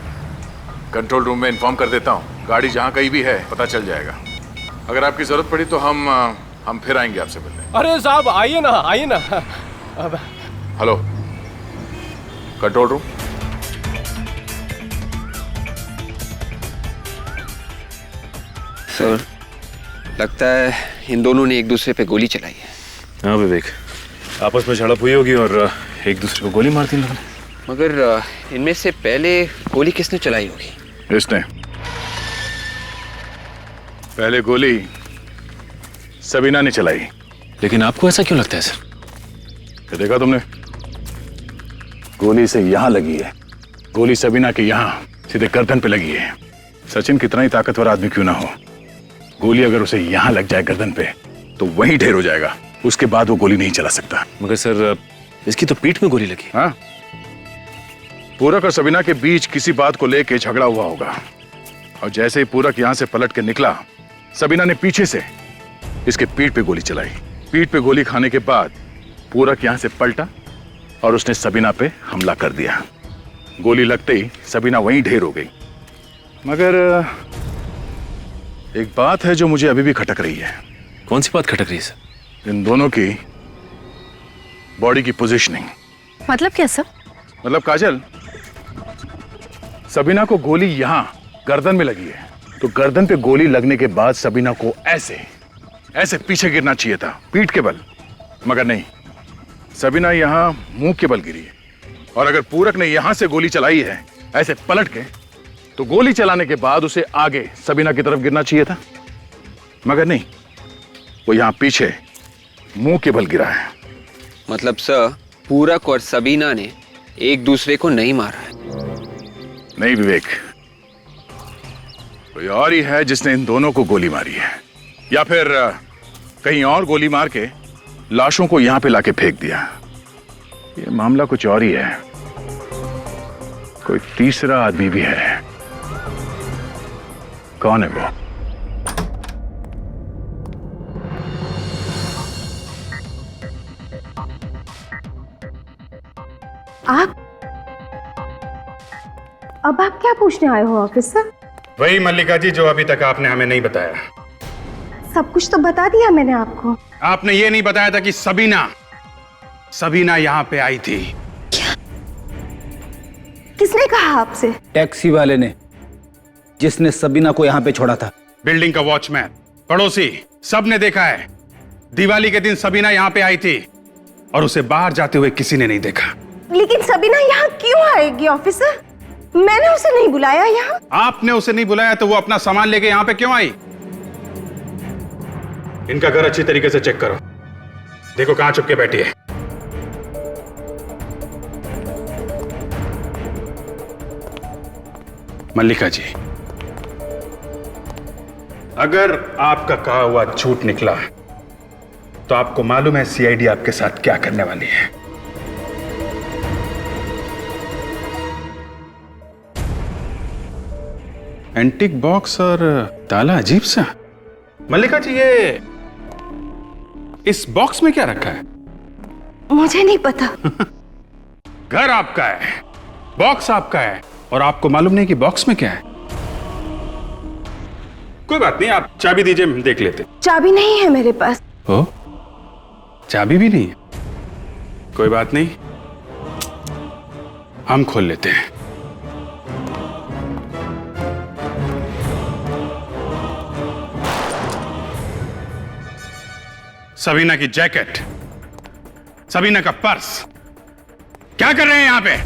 कंट्रोल रूम में इन्फॉर्म कर देता हूँ, गाड़ी जहाँ कहीं भी है पता चल जाएगा। अगर आपकी जरूरत पड़ी तो हम फिर आएंगे आपसे मिलने। अरे साहब आइए ना, आइए ना। Hello, control room. सर, लगता है इन दोनों ने एक दूसरे पे गोली चलाई है। हाँ विवेक, आपस में झड़प हुई होगी और एक दूसरे को गोली मार दी लोगों ने। मगर इनमें से पहले गोली किसने चलाई होगी? इसने। पहले गोली सबीना ने चलाई। लेकिन आपको ऐसा क्यों लगता है सर? क्या देखा तुमने? गोली से यहां लगी है, गोली सबीना के यहां सीधे गर्दन पे लगी है। सचिन कितना ही ताकतवर आदमी क्यों ना हो, गोली अगर उसे यहां लग जाए गर्दन पे तो वहीं ढेर हो जाएगा, उसके बाद वो गोली नहीं चला सकता। मगर सर, इसकी तो पीठ में गोली लगी। हाँ, पूरक और सबीना के बीच किसी बात को लेके झगड़ा हुआ होगा, और जैसे ही पूरक यहां से पलट के निकला, सबीना ने पीछे से इसके पीठ पे गोली चलाई। पीठ पे गोली खाने के बाद पूरक यहां से पलटा और उसने सबीना पे हमला कर दिया। गोली लगते ही सबीना वहीं ढेर हो गई। मगर एक बात है जो मुझे अभी भी खटक रही है। कौन सी बात खटक रही है सर? इन दोनों की बॉडी की पोजीशनिंग। मतलब क्या सर? मतलब काजल, सबीना को गोली यहां गर्दन में लगी है, तो गर्दन पे गोली लगने के बाद सबीना को ऐसे ऐसे पीछे गिरना चाहिए था, पीठ के बल। मगर नहीं, सबीना यहां मुंह के बल गिरी है। और अगर पूरक ने यहां से गोली चलाई है ऐसे पलट के, तो गोली चलाने के बाद उसे आगे सबीना की तरफ गिरना चाहिए था। मगर नहीं, वो यहां पीछे मुंह के बल गिरा है। मतलब सर, पूरक और सबीना ने एक दूसरे को नहीं मारा है? नहीं विवेक, कोई और ही है जिसने इन दोनों को गोली मारी है, या फिर कहीं और गोली मार के लाशों को यहां पे लाके फेंक दिया। ये मामला कुछ और ही है। कोई तीसरा आदमी भी है। कौन है वो? आप अब आप क्या पूछने आए हो ऑफिसर? वही मल्लिका जी जो अभी तक आपने हमें नहीं बताया। सब कुछ तो बता दिया मैंने आपको। आपने ये नहीं बताया था कि सबीना यहां पे आई थी। किसने कहा आपसे? टैक्सी वाले ने, जिसने सबीना को यहाँ पे छोड़ा था। बिल्डिंग का वॉचमैन, पड़ोसी, सब ने देखा है। दिवाली के दिन सबीना यहाँ पे आई थी और उसे बाहर जाते हुए किसी ने नहीं देखा। लेकिन सबीना यहाँ क्यों आएगी ऑफिसर? मैंने उसे नहीं बुलाया यहाँ। आपने उसे नहीं बुलाया तो वो अपना सामान लेके यहाँ पे क्यों आई? इनका घर अच्छी तरीके से चेक करो, देखो कहां छुप के बैठी है। मल्लिका जी, अगर आपका कहा हुआ झूठ निकला तो आपको मालूम है सीआईडी आपके साथ क्या करने वाली है। एंटीक बॉक्स और ताला अजीब सा। मल्लिका जी, ये इस बॉक्स में क्या रखा है? मुझे नहीं पता। घर आपका है, बॉक्स आपका है, और आपको मालूम नहीं कि बॉक्स में क्या है। कोई बात नहीं, आप चाबी दीजिए, हम देख लेते। चाबी नहीं है मेरे पास। ओ, चाबी भी नहीं है? कोई बात नहीं, हम खोल लेते हैं। सबीना की जैकेट, सबीना का पर्स, क्या कर रहे हैं यहाँ पे?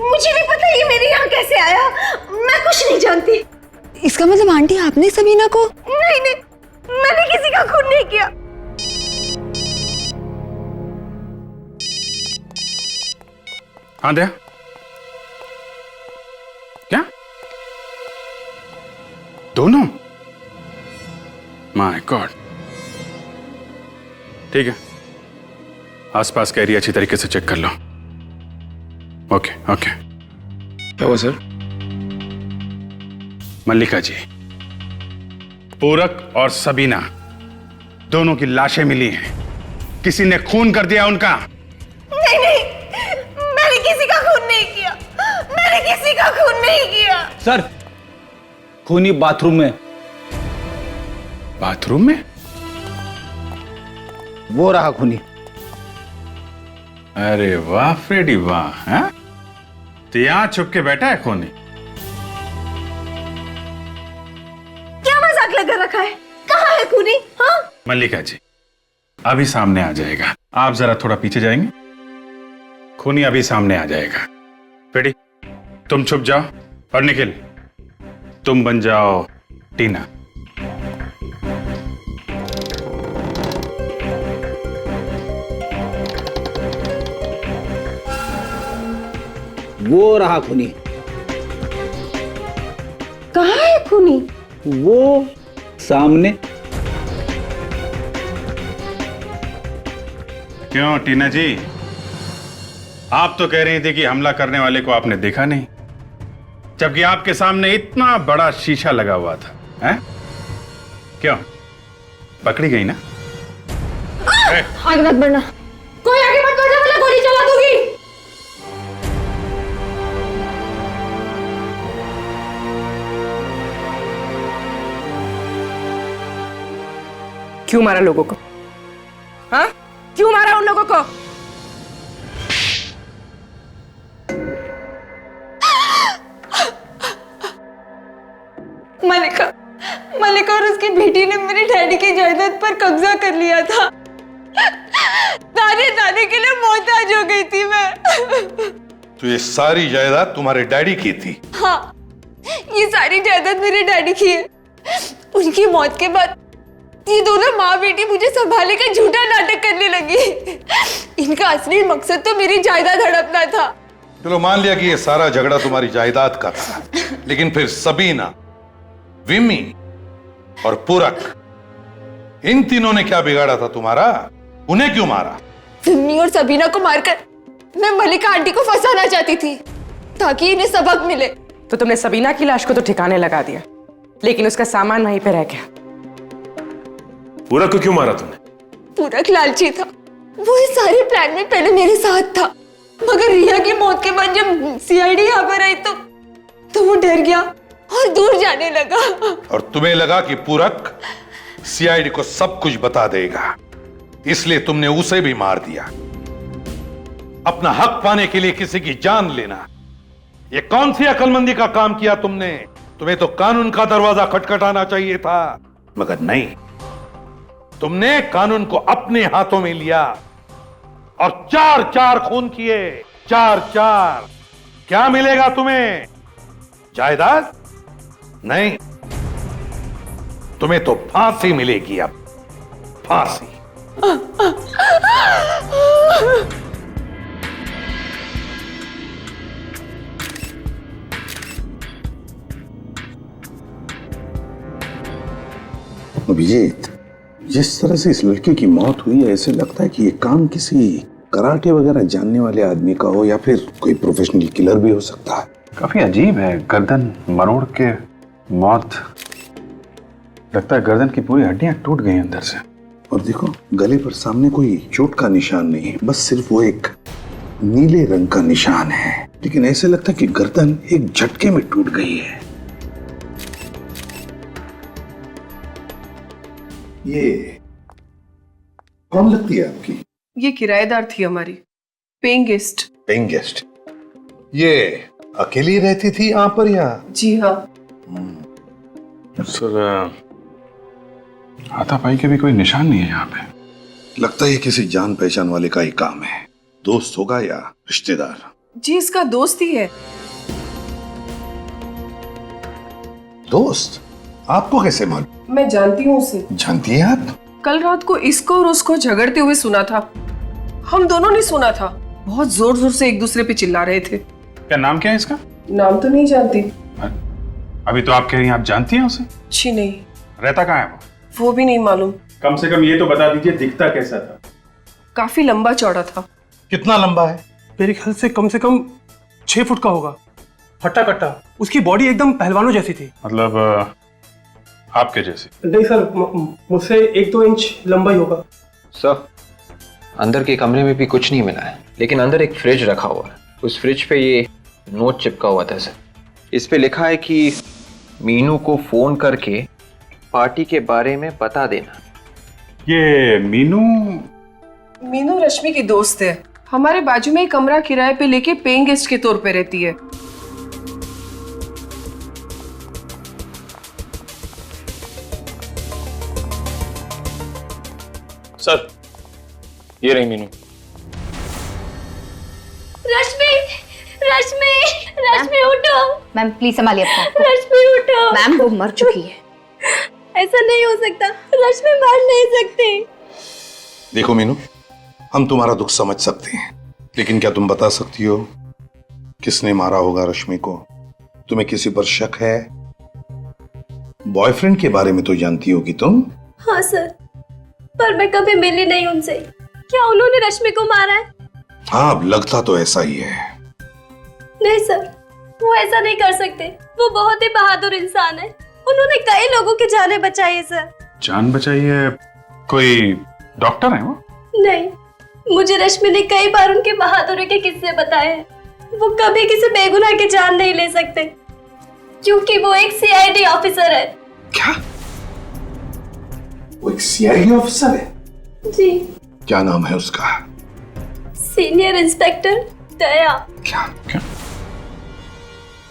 मुझे नहीं पता ये मेरे यहाँ कैसे आया। मैं कुछ नहीं जानती। इसका मतलब आंटी आपने सबीना को? नहीं नहीं, मैंने किसी का खून नहीं किया। हाँ दया, क्या दोनों? My God. ठीक है, आसपास का एरिया अच्छी तरीके से चेक कर लो। Okay okay. क्या हुआ सर? मल्लिका जी, पूरक और सबीना दोनों की लाशें मिली हैं। किसी ने खून कर दिया उनका। नहीं नहीं, मैंने किसी का खून नहीं किया। मैंने किसी का खून नहीं किया। सर, खूनी बाथरूम में। बाथरूम में? वो रहा खूनी। अरे वाह फ्रेडी वाह। हैं? तो यहां छुप के बैठा है खूनी। क्या मजाक लगा रखा है? कहाँ है खूनी? हाँ? मल्लिका जी, अभी सामने आ जाएगा। आप जरा थोड़ा पीछे जाएंगे, खूनी अभी सामने आ जाएगा। फ्रेडी, तुम छुप जाओ, और निखिल तुम बन जाओ टीना। वो रहा खूनी। कहाँ है खूनी? वो सामने। क्यों टीना जी, आप तो कह रही थी कि हमला करने वाले को आपने देखा नहीं, जबकि आपके सामने इतना बड़ा शीशा लगा हुआ था। हैं? क्यों, पकड़ी गई ना? आगे मत बढ़ना, कोई आगे मत बढ़ना वरना गोली चला दूंगी। क्यों मारा लोगों को? हाँ, क्यों मारा उन लोगों को? मलिका और उसकी बेटी ने मेरे डैडी की जायदाद पर कब्जा कर लिया था। दाने दाने के लिए मोहताज हो गई थी मैं। तो ये सारी जायदाद तुम्हारे डैडी की थी? हाँ, ये सारी जायदाद मेरे डैडी की है। उनकी मौत के बाद ये दोनों माँ बेटी मुझे संभालने का झूठा नाटक करने लगी। इनका असली मकसद तो मेरी जायदाद हड़पना था। चलो मान लिया कि ये सारा झगड़ा तुम्हारी जायदाद का था, लेकिन फिर सबीना, विमी और पूरक, इन तीनों ने क्या बिगाड़ा था तुम्हारा? उन्हें क्यों मारा? विमी और सबीना को मारकर मैं मलिका आंटी को फंसाना चाहती थी ताकि इन्हें सबक मिले। तो तुमने सबीना की लाश को तो ठिकाने लगा दिया, लेकिन उसका सामान वहीं पे रह गया। पूरक को क्यों मारा तुमने? पूरक लालची था, वो इस सारे प्लान में पहले मेरे साथ था, मगर रिया की मौत के बाद जब सीआईडी यहाँ पर आई तो वो डर गया और दूर जाने लगा। और तुम्हें लगा कि पूरक सीआईडी को सब कुछ बता देगा, इसलिए तुमने उसे भी मार दिया। अपना हक पाने के लिए किसी की जान लेना, ये कौन सी अक्लमंदी का काम किया तुमने? तुम्हें तो कानून का दरवाजा खटखटाना चाहिए था, मगर नहीं, तुमने कानून को अपने हाथों में लिया और 4-4 खून किए। 4-4। क्या मिलेगा तुम्हें? जायदाद? नहीं, तुम्हें तो फांसी मिलेगी। अब फांसी। अभिजीत, जिस तरह से इस लड़के की मौत हुई है, ऐसे लगता है कि ये काम किसी कराटे वगैरह जानने वाले आदमी का हो या फिर कोई प्रोफेशनल किलर भी हो सकता है। काफी अजीब है, गर्दन मरोड़ के मौत। लगता है गर्दन की पूरी हड्डियां टूट गई अंदर से। और देखो, गले पर सामने कोई चोट का निशान नहीं है, बस सिर्फ वो एक नीले रंग का निशान है, लेकिन ऐसे लगता है कि गर्दन एक झटके में टूट गई है। ये कौन लगती है आपकी? ये किराएदार थी हमारी, पेइंग गेस्ट। Paying guest? ये अकेली रहती थी यहाँ पर या? जी हाँ। सर, हाथापाई के भी कोई निशान नहीं है यहाँ पे। लगता है ये किसी जान पहचान वाले का ही काम है। दोस्त होगा या रिश्तेदार? जी इसका दोस्त ही है। दोस्त? आपको कैसे मालूम? मैं जानती हूँ उसे। जानती हैं आप? कल रात को इसको और उसको झगड़ते हुए सुना था। हम दोनों ने सुना था, बहुत जोर जोर से एक दूसरे पे चिल्ला रहे थे। क्या नाम क्या है इसका? नाम तो नहीं जानती। अभी तो आप कह रही हैं आप जानती हैं उसे? जी नहीं। रहता कहाँ है वो भी नहीं मालूम। कम से कम ये तो बता दीजिए, दिखता कैसा था? काफी लंबा चौड़ा था। कितना लंबा है? मेरे ख्याल से कम 6 फुट का होगा। हट्टा कट्टा, उसकी बॉडी एकदम पहलवानों जैसी थी। मतलब आपके जैसी? नहीं सर, मुझसे 1-2 इंच लंबा ही होगा। सर, अंदर के कमरे में भी कुछ नहीं मिला है, लेकिन अंदर एक फ्रिज रखा हुआ है। उस फ्रिज पे ये नोट चिपका हुआ था सर। इस पे लिखा है कि मीनू को फोन करके पार्टी के बारे में बता देना। ये मीनू रश्मि की दोस्त है। हमारे बाजू में एक कमरा किराए पे लेके पेइंग गेस्ट के तौर पे रहती है। सर, ये रही मीनू। रश्मि, रश्मि, रश्मि उठो। मैम प्लीज संभालिए अपना। रश्मि उठो। मैम वो मर चुकी है। ऐसा नहीं हो सकता, रश्मि मर नहीं सकती। देखो मीनू, हम तुम्हारा दुख समझ सकते हैं, लेकिन क्या तुम बता सकती हो किसने मारा होगा रश्मि को? तुम्हें किसी पर शक है? बॉयफ्रेंड के बारे में तो जानती होगी तुम। हाँ सर, पर मैं कभी मिली नहीं उनसे। क्या उन्होंने रश्मि को मारा है? हाँ, अब लगता तो ऐसा ही है। नहीं सर, वो ऐसा नहीं कर सकते। वो बहुत ही बहादुर इंसान है। उन्होंने कई लोगों की जानें बचाई है सर। जान बचाई है? कोई डॉक्टर है वो? नहीं, मुझे रश्मि ने कई बार उनके बहादुरी के किस्से बताए हैं। वो कभी किसी बेगुनाह की जान नहीं ले सकते क्योंकि वो एक सीआईडी ऑफिसर है। क्या? वो एक सीआईडी ऑफिसर है? जी। क्या नाम है उसका? सीनियर इंस्पेक्टर दया। क्या?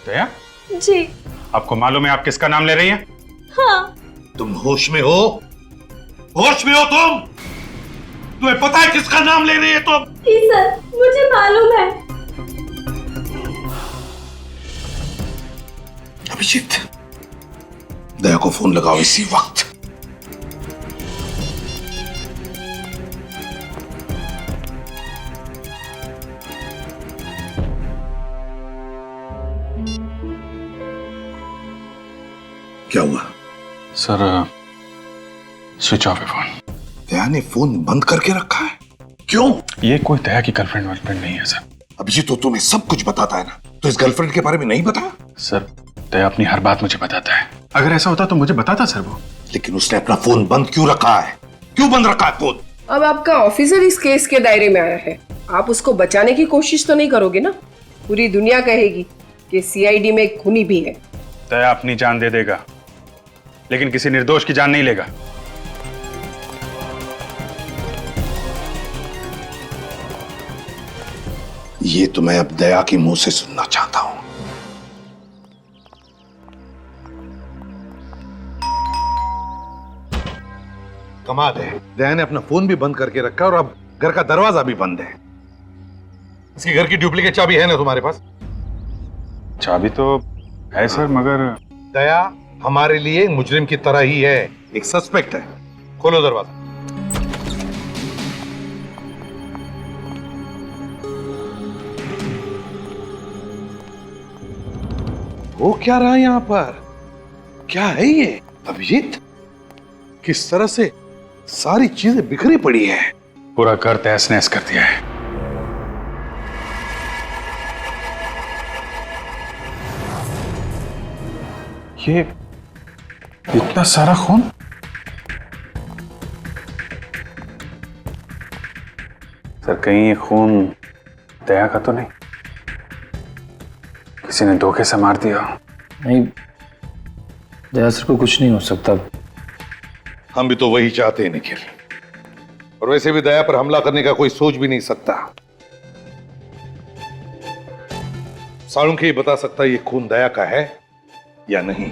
दया? जी। आपको मालूम है आप किसका नाम ले रही हैं? हाँ। तुम होश में हो? होश में हो तुम? तुम्हें पता है किसका नाम ले रही है तुम? जी सर, मुझे मालूम है। अभिजीत, दया को फोन लगाओ इसी वक्त। क्या हुआ? सर स्विच ऑफ है फोन। दया ने फोन बंद करके रखा है? क्यों? ये कोई दया की गर्लफ्रेंड वर्लफ्रेंड नहीं है सर। अभिजीत तो तुम्हें सब कुछ बताता है ना, तो इस गर्लफ्रेंड के बारे में नहीं बताया? सर दया अपनी हर बात मुझे बताता है। अगर ऐसा होता तो मुझे बताता सर वो। लेकिन उसने अपना फोन बंद क्यों रखा है? क्यों बंद रखा है फोन? अब आपका ऑफिसर इस केस के दायरे में आया है, आप उसको बचाने की कोशिश तो नहीं करोगे ना? पूरी दुनिया कहेगी कि सीआईडी में एक खूनी भी है। दया अपनी जान दे देगा लेकिन किसी निर्दोष की जान नहीं लेगा। ये तो मैं अब दया के मुंह से सुनना चाहता हूं। कमाल है, दया ने अपना फोन भी बंद करके रखा और अब घर का दरवाजा भी बंद है। इसके घर की डुप्लीकेट चाबी है ना तुम्हारे पास? चाबी तो है सर, मगर दया हमारे लिए मुजरिम की तरह ही है, एक सस्पेक्ट है। खोलो दरवाजा। वो क्या रहा है यहां पर? क्या है ये अभिजीत? किस तरह से सारी चीजें बिखरी पड़ी है। पूरा घर तहस नहस कर दिया है। ये इतना सारा खून? सर कहीं ये खून दया का तो नहीं? किसी ने धोखे से मार दिया? नहीं, दया सर को कुछ नहीं हो सकता। हम भी तो वही चाहते हैं निखिल, और वैसे भी दया पर हमला करने का कोई सोच भी नहीं सकता। साळुंखे ही बता सकता ये खून दया का है या नहीं।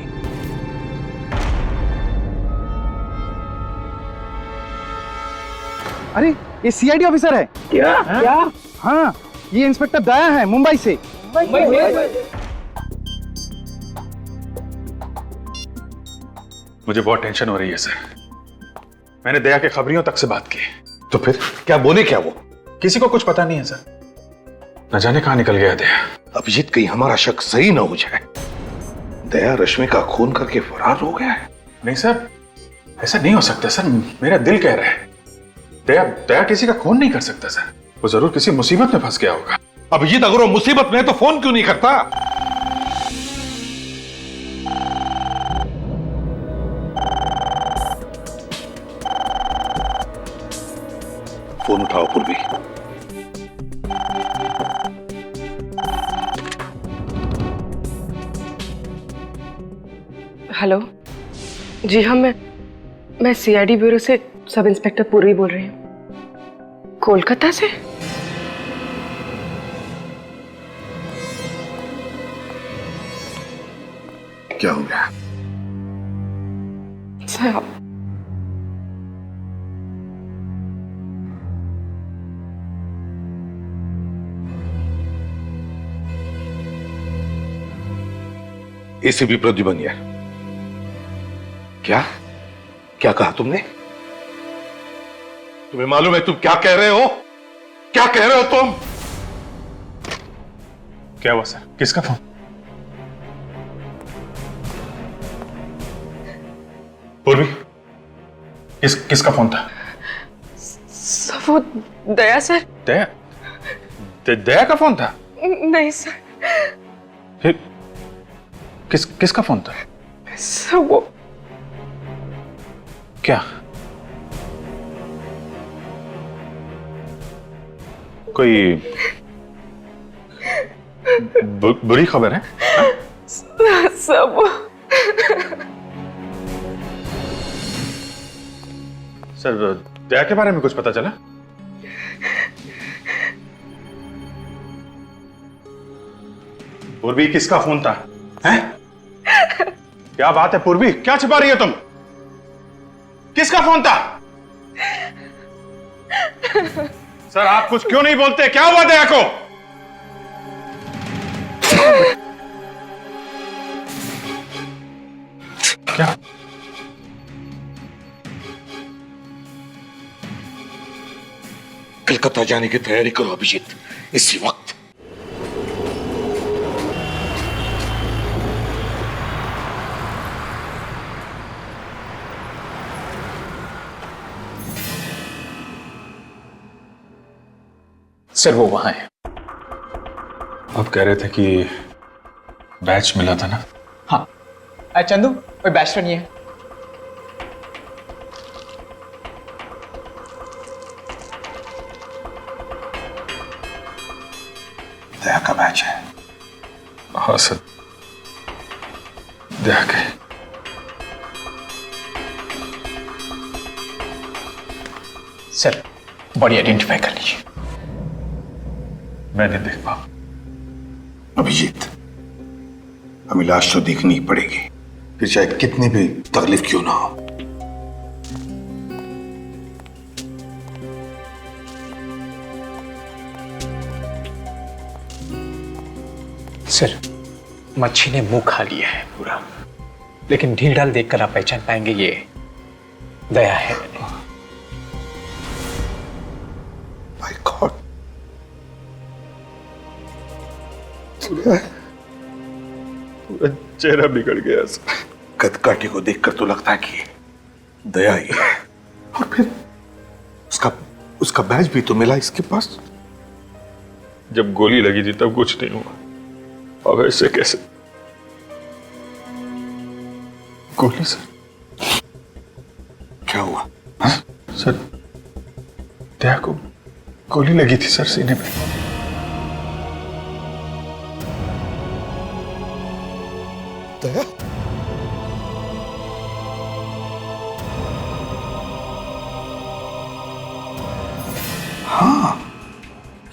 अरे ये सीआईडी ऑफिसर है। क्या? क्या? हाँ, ये इंस्पेक्टर दया है, मुंबई से। मुझे बहुत टेंशन हो रही है सर। मैंने दया के खबरियों तक से बात की। तो फिर क्या बोले? क्या वो? किसी को कुछ पता नहीं है सर। न जाने कहां निकल गया दया। अभिजीत कहीं हमारा शक सही ना हो जाए, दया रश्मि का खून करके फरार हो गया है। नहीं सर, ऐसा नहीं हो सकता सर। मेरा दिल कह रहा है दया किसी का खून नहीं कर सकता सर। वो जरूर किसी मुसीबत में फंस गया होगा। अभिजीत अगर वो मुसीबत में है तो फोन क्यों नहीं करता? फोन उठाओ पूर्वी। हेलो जी हाँ, मैं सीआईडी ब्यूरो से सब इंस्पेक्टर पूर्वी बोल रही हूँ। कोलकाता से? क्या हो गया? सर एसीपी प्रद्युमन, क्या क्या कहा तुमने? तुम्हें मालूम है तुम क्या कह रहे हो? क्या कह रहे हो तुम? क्या हुआ सर? किसका फोन? पूर्वी, किसका फोन था? सर वो दया सर। दया का फोन था? नहीं सर। फिर किसका फोन था? सर वो क्या? कोई बुरी खबर है? सब सर, दया के बारे में कुछ पता चला? पूर्वी, किसका फोन था? हैं? क्या बात है पूर्वी, क्या छिपा रही हो तुम? किसका फोन था? सर, आप कुछ क्यों नहीं बोलते? क्या हुआ दया को? क्या? कलकत्ता जाने की तैयारी करो अभिजीत, इसी वक्त। सर, वो वहां है। आप कह रहे थे कि बैच मिला था ना? हाँ। चंदू, कोई बैच तो नहीं है? दया का बैच है। हाँ सर, दया के। सर, बॉडी आइडेंटिफाई कर लीजिए। मैं नहीं देख पाऊं। अभिजीत, हमें लाश तो देखनी ही पड़ेगी, फिर चाहे कितनी भी तकलीफ क्यों ना हो। सर, मच्छी ने मुंह खा लिया है पूरा, लेकिन ढील ढाल देखकर आप पहचान पाएंगे ये दया है। माय गॉड, पूरा चेहरा बिगड़ गया सर। कदकाठी को देखकर तो लगता है कि दया ही है, और फिर उसका बैज भी तो मिला इसके पास। जब गोली लगी थी तब कुछ नहीं हुआ, अब ऐसे कैसे? गोली सर? क्या हुआ? सर, दया को गोली लगी थी सर, सीने पे। दया? हाँ,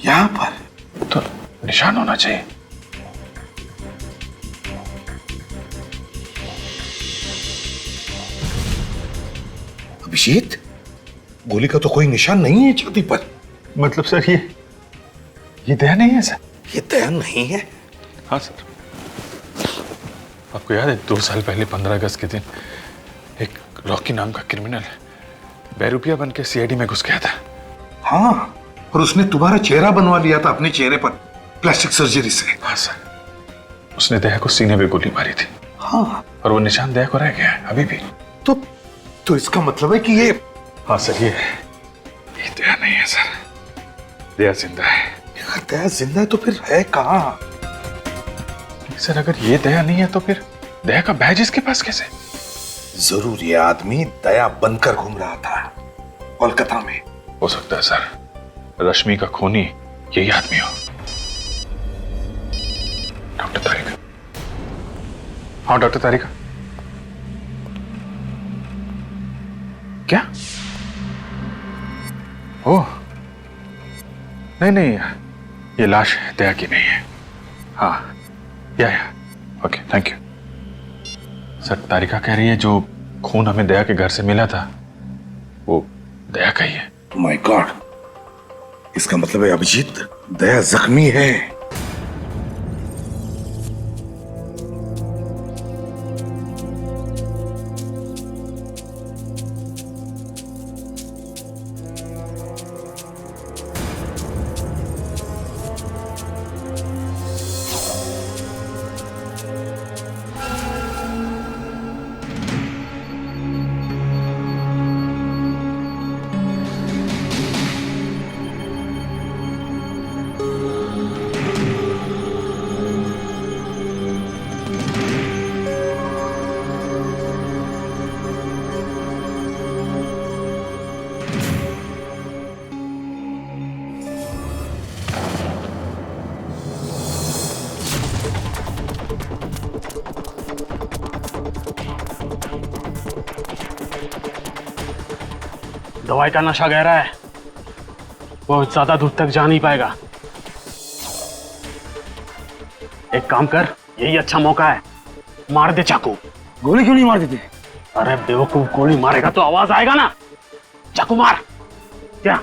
यहां पर तो निशान होना चाहिए। अभिजीत, गोली का तो कोई निशान नहीं है छाती पर। मतलब सर, ये दया नहीं है सर? ये दया नहीं है? हाँ सर। आपको याद है 2 साल पहले 15 अगस्त के दिन एक रॉकी नाम का क्रिमिनल बेरुपिया बन के सीआईडी में घुस गया था? हाँ, और उसने तुम्हारा चेहरा बनवा लिया था अपने चेहरे पर प्लास्टिक सर्जरी से। हाँ सर, उसने दया को सीने पे गोली मारी थी। हाँ, और वो निशान दया को रह गया है अभी भी। तो इसका मतलब है कि ये... हाँ सर, ये दया नहीं है सर, दया जिंदा है। अगर दया जिंदा है तो फिर है कहाँ? सर, अगर ये दया नहीं है तो फिर दया का बैज इसके पास कैसे? जरूर ये आदमी दया बनकर घूम रहा था कोलकाता में। हो सकता है सर, रश्मि का खूनी यही आदमी हो। डॉक्टर तारिका। हाँ डॉक्टर तारिका। क्या? ओह नहीं, ये लाश दया की नहीं है। हाँ, या ओके, थैंक यू सर। तारिका कह रही है जो खून हमें दया के घर से मिला था वो दया का ही है। माय गॉड, इसका मतलब है अभिजीत, दया जख्मी है। दवाई का नशा गहरा है, वो ज्यादा दूर तक जा नहीं पाएगा। एक काम कर, यही अच्छा मौका है, मार दे चाकू। गोली क्यों नहीं मार देते? अरे बेवकूफ, गोली मारेगा तो आवाज आएगा ना। चाकू मार। क्या?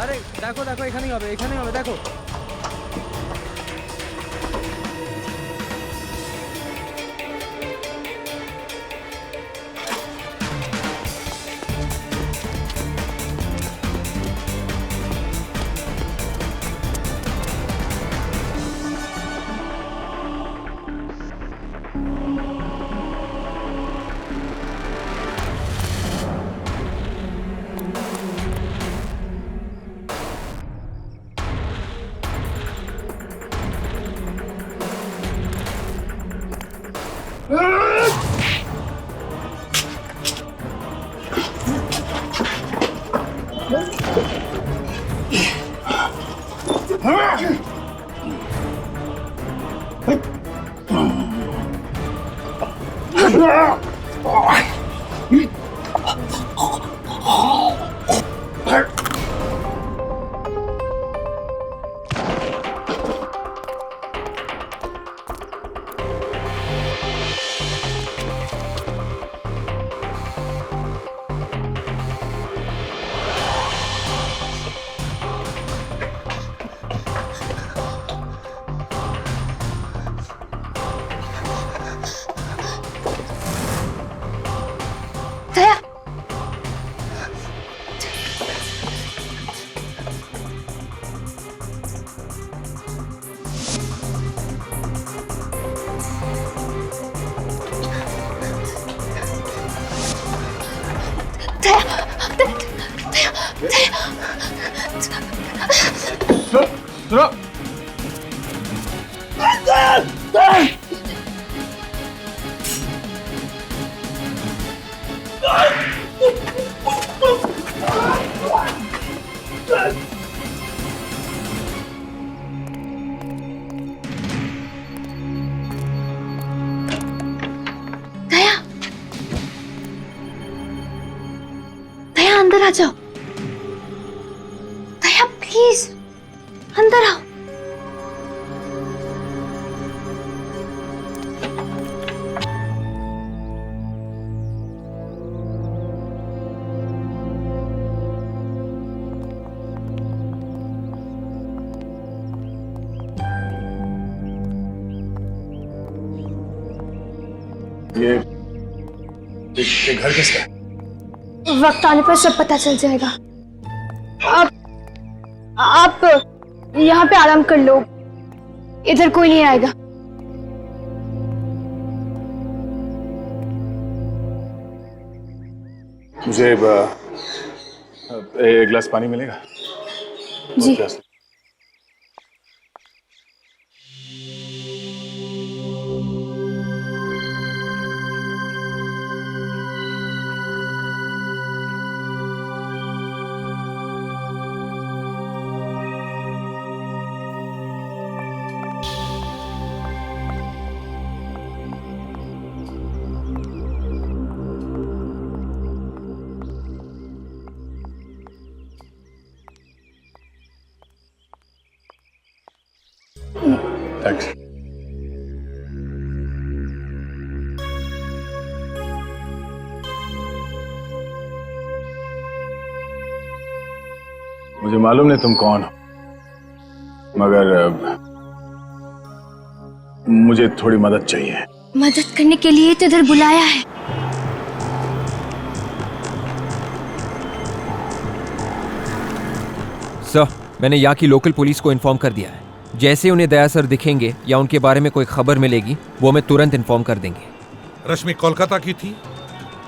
আরে দেখো দেখো, এখানেই হবে, এখানেই হবে, দেখো। अंदर आ जाओ। दया प्लीज अंदर आओ। ये घर किसका है? वक्त आने पर सब पता चल जाएगा। आप यहाँ पे आराम कर लो, इधर कोई नहीं आएगा। मुझे एक गिलास पानी मिलेगा? जी। थैंक्स। मुझे मालूम नहीं तुम कौन हो, मगर मुझे थोड़ी मदद चाहिए। मदद करने के लिए तो इधर बुलाया है। सर, मैंने यहाँ की लोकल पुलिस को इन्फॉर्म कर दिया है। जैसे उन्हें दया सर दिखेंगे या उनके बारे में कोई खबर मिलेगी, वो हमें तुरंत इन्फॉर्म कर देंगे। रश्मि कोलकाता की थी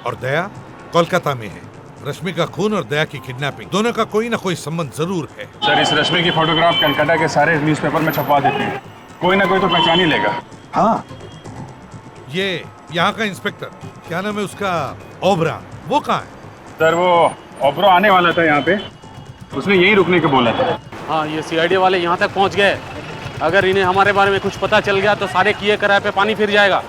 और दया कोलकाता में है। रश्मि का खून और दया की किडनैपिंग, दोनों का कोई ना कोई संबंध जरूर है। सर, इस रश्मि की फोटोग्राफ कलकत्ता के सारे न्यूज़पेपर में छपवा देते हैं, कोई ना कोई तो पहचान ही लेगा। हाँ, ये यहाँ का इंस्पेक्टर, क्या नाम है उसका, ओबरा, वो कहाँ है? सर, वो ओबरा आने वाला था यहाँ पे, उसने यहीं रुकने को बोला था। हाँ, ये सीआईडी वाले यहाँ तक पहुँच गए। अगर इन्हें हमारे बारे में कुछ पता चल गया तो सारे किए कराए पे पानी फिर जाएगा।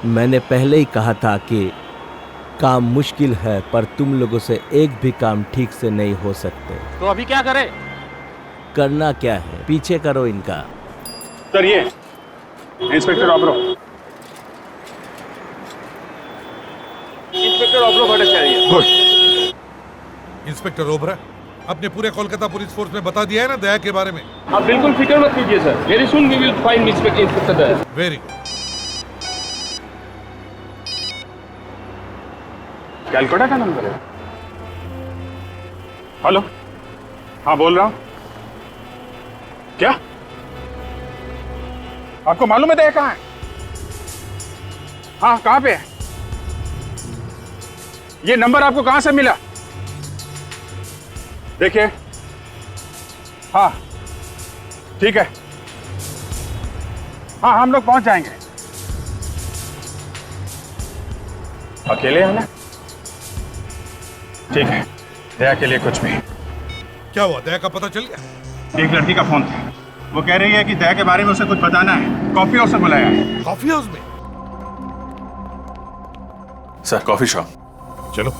मैंने पहले ही कहा था कि काम मुश्किल है, पर तुम लोगों से एक भी काम ठीक से नहीं हो सकते। तो अभी क्या करें? करना क्या है, पीछे करो इनका। सर, ये inspector Obra. Inspector Obra Bhattacharya. Good. Inspector Obra, अपने पूरे कोलकाता पुलिस फोर्स में बता दिया है ना दया के बारे में? आप बिल्कुल फिक्र मत कीजिए sir, very soon we will find inspector Daya. Very good. Calcutta का नंबर है। हेलो, हाँ बोल रहा हूँ। क्या आपको मालूम है दया कहाँ है? हाँ, कहाँ पे है? ये नंबर आपको कहाँ से मिला? देखिए, हाँ ठीक है, हाँ हम लोग पहुंच जाएंगे। अकेले हैं ना? ठीक है, दया के लिए कुछ भी। क्या हुआ, दया का पता चल गया? एक लड़की का फोन था, वो कह रही है कि दया के बारे में उसे कुछ बताना है, कॉफी हाउस से बुलाया है। कॉफी हाउस में? Sir, coffee shop. चलो।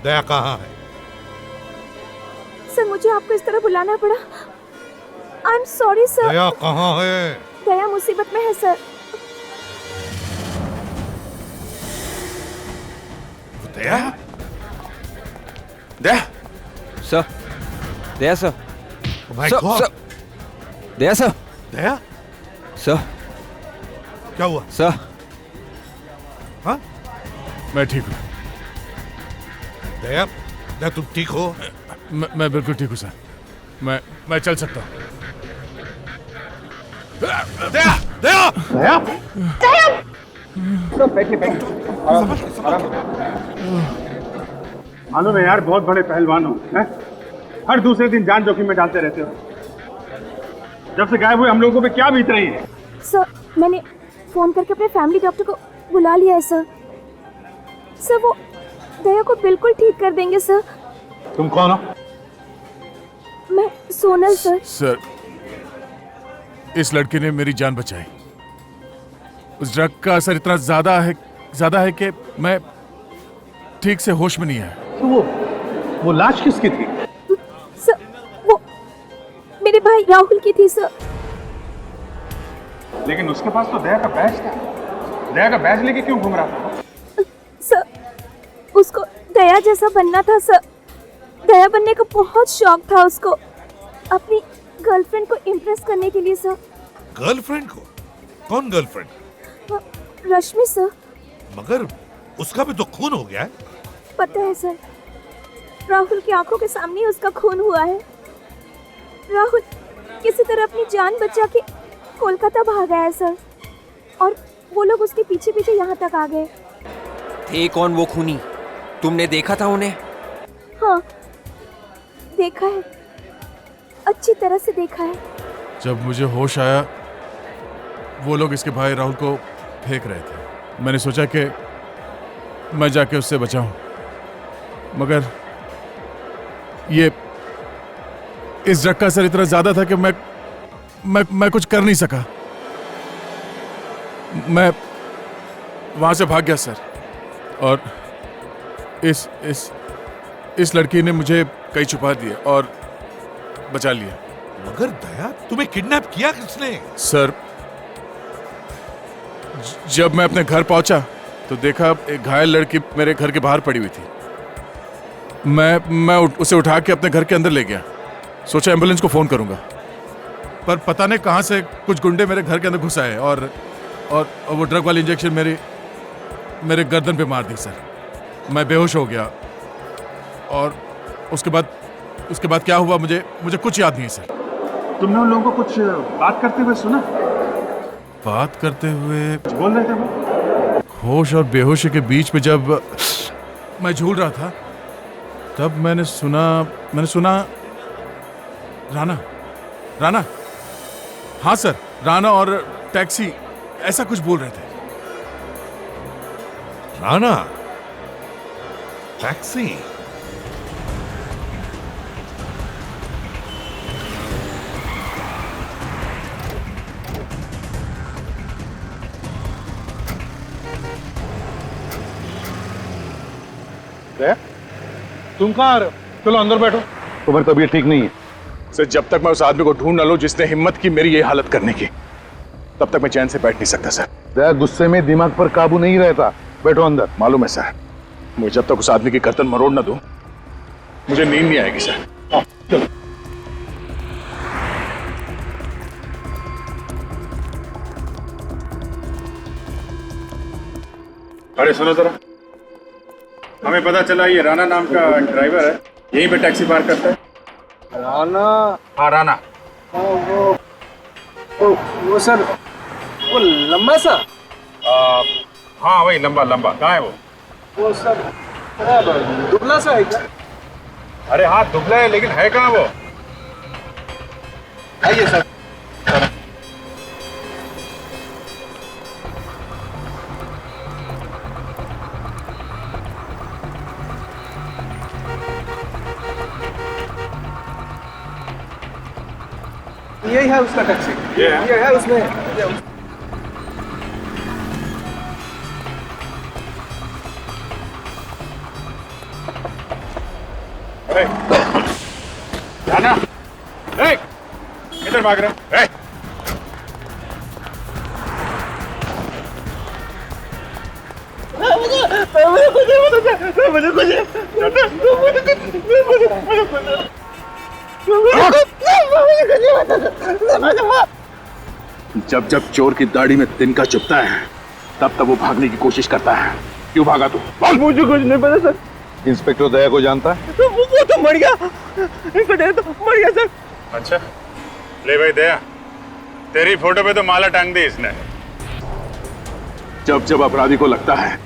दया कहाँ है? सर, मुझे आपको इस तरह बुलाना पड़ा। I am sorry sir. Daya कहाँ है? दया मुसीबत में है sir. Daya? Daya sir, Daya sir, my sir, God. Sir, Daya sir, Daya? Sir, क्या हुआ? सर, हाँ? मैं ठीक हूँ। दया, दया तुम ठीक हो? मैं बिल्कुल ठीक हूँ सर, मैं चल सकता हूँ। दया! दया! दया! दया! मालूम है यार, बहुत बड़े पहलवान हो, हैं? हर दूसरे दिन जान जोखिम में डालते रहते हो। जब से गायब हुए हम लोगों पे क्या बीत रही है? सर, मैंने फोन करके अपने फैमिली डॉक्टर को बुला लिया है सर। सर, वो दया को बिल्कुल ठीक कर देंगे सर। तुम कौन हो? मैं सोनल सर। सर, इस लड़के ने मेरी जान बचाई। उस ड्रग का असर इतना ज्यादा है कि मैं ठीक से होश में नहीं आया। तो वो लाश किसकी थी? सर, वो मेरे भाई राहुल की थी सर। लेकिन उसके पास तो दया का बैज था। दया का बैज लेके क्यों घूम रहा था? सर, उसको दया जैसा बनना था सर। दया बनने का बहुत शौक था उसको, अपनी गर्लफ्रेंड को इम्प्रेस करने के लिए सर। गर्लफ्रेंड को? कौन गर्लफ्रेंड? रश्मि सर। मगर उसका भी तो खून हो गया है। पता है सर, राहुल की आंखों के सामने ही उसका खून हुआ है। राहुल किसी तरह अपनी जान बचा के कोलकाता भागा है सर, और वो लोग उसके पीछे पीछे यहाँ तक आ गए। थे कौन वो खूनी? तुमने देखा था उन्हें? हाँ, देखा है, अच्छी तरह से देखा है। जब मुझे होश आया, वो लोग इसके भाई राहुल को फेंक रहे थे। मैंने सोचा कि मैं जाके उससे बचाऊं, मगर ये इस ड्रग का असर इतना ज्यादा था कि मैं कुछ कर नहीं सका। मैं वहां से भाग गया सर, और इस लड़की ने मुझे कहीं छुपा दिया और बचा लिया। मगर दया, तुम्हें किडनैप किया किसने? सर, जब मैं अपने घर पहुंचा तो देखा एक घायल लड़की मेरे घर के बाहर पड़ी हुई थी। मैं उसे उठा के अपने घर के अंदर ले गया। सोचा एम्बुलेंस को फोन करूंगा, पर पता नहीं कहां से कुछ गुंडे मेरे घर के अंदर घुस आए और वो ड्रग वाली इंजेक्शन मेरे गर्दन पे मार दी सर। मैं बेहोश हो गया, और उसके बाद क्या हुआ मुझे कुछ याद नहीं सर। तुमने उन लोगों को कुछ बात करते हुए सुना? बात करते हुए बोल रहे थे वो? होश और बेहोशी के बीच में जब मैं झूल रहा था, तब मैंने सुना राना, हाँ सर, राना और टैक्सी ऐसा कुछ बोल रहे थे। राना, टैक्सी? तुम कहाँ आ रहे हो? चलो अंदर बैठो। तुम्हारी तबीयत ठीक नहीं है सर। जब तक मैं उस आदमी को ढूंढ न लूं जिसने हिम्मत की मेरी ये हालत करने की, तब तक मैं चैन से बैठ नहीं सकता सर। दया, गुस्से में दिमाग पर काबू नहीं रहता। बैठो अंदर। मालूम है सर, मुझे जब तक उस आदमी की गर्दन मरोड़ न दूं, मुझे नींद नहीं आएगी सर। चलो। अरे सुनो जरा, हमें पता चला ये राना नाम का ड्राइवर है, यहीं पे टैक्सी पार्क करता है। राना? हाँ राना। वो सर, वो लंबा सा? हाँ वही लंबा। कहाँ है वो? वो सर दुबला सा है क्या? अरे हाँ दुबला है, लेकिन है कहाँ वो? आइए सर। यही है उसका टैक्सी। ये है उसमें। अरे राना, किधर भाग रहे हैं? जब चोर की दाढ़ी में तिनका चुभता है, तब वो भागने की कोशिश करता है। क्यों भागा तू? मुझे कुछ नहीं पता सर। इंस्पेक्टर दया को जानता है? वो तो मर गया। इंस्पेक्टर तो मर गया सर। अच्छा, ले भाई दया, तेरी फोटो पे तो माला टांग दी इसने। जब अपराधी को लगता है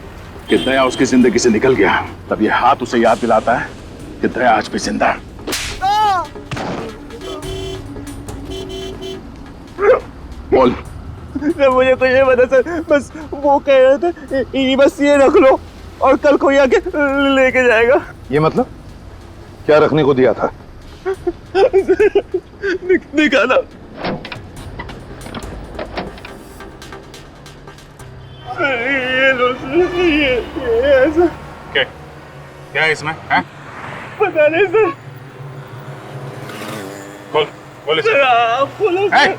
कि दया उसकी जिंदगी से निकल गया, तब ये हाथ उसे याद दिलाता है कि दया आज भी जिंदा है। बोल। मुझे कुछ नहीं पता सर, बस वो कह रहे थे बस ये रख लो और कल को आके लेके जाएगा। ये मतलब क्या रखने को दिया था? निकाला। ये लो ये ऐसा। क्या है इसमें? है? पता नहीं सर। खोल इसे। आप खोलो सर।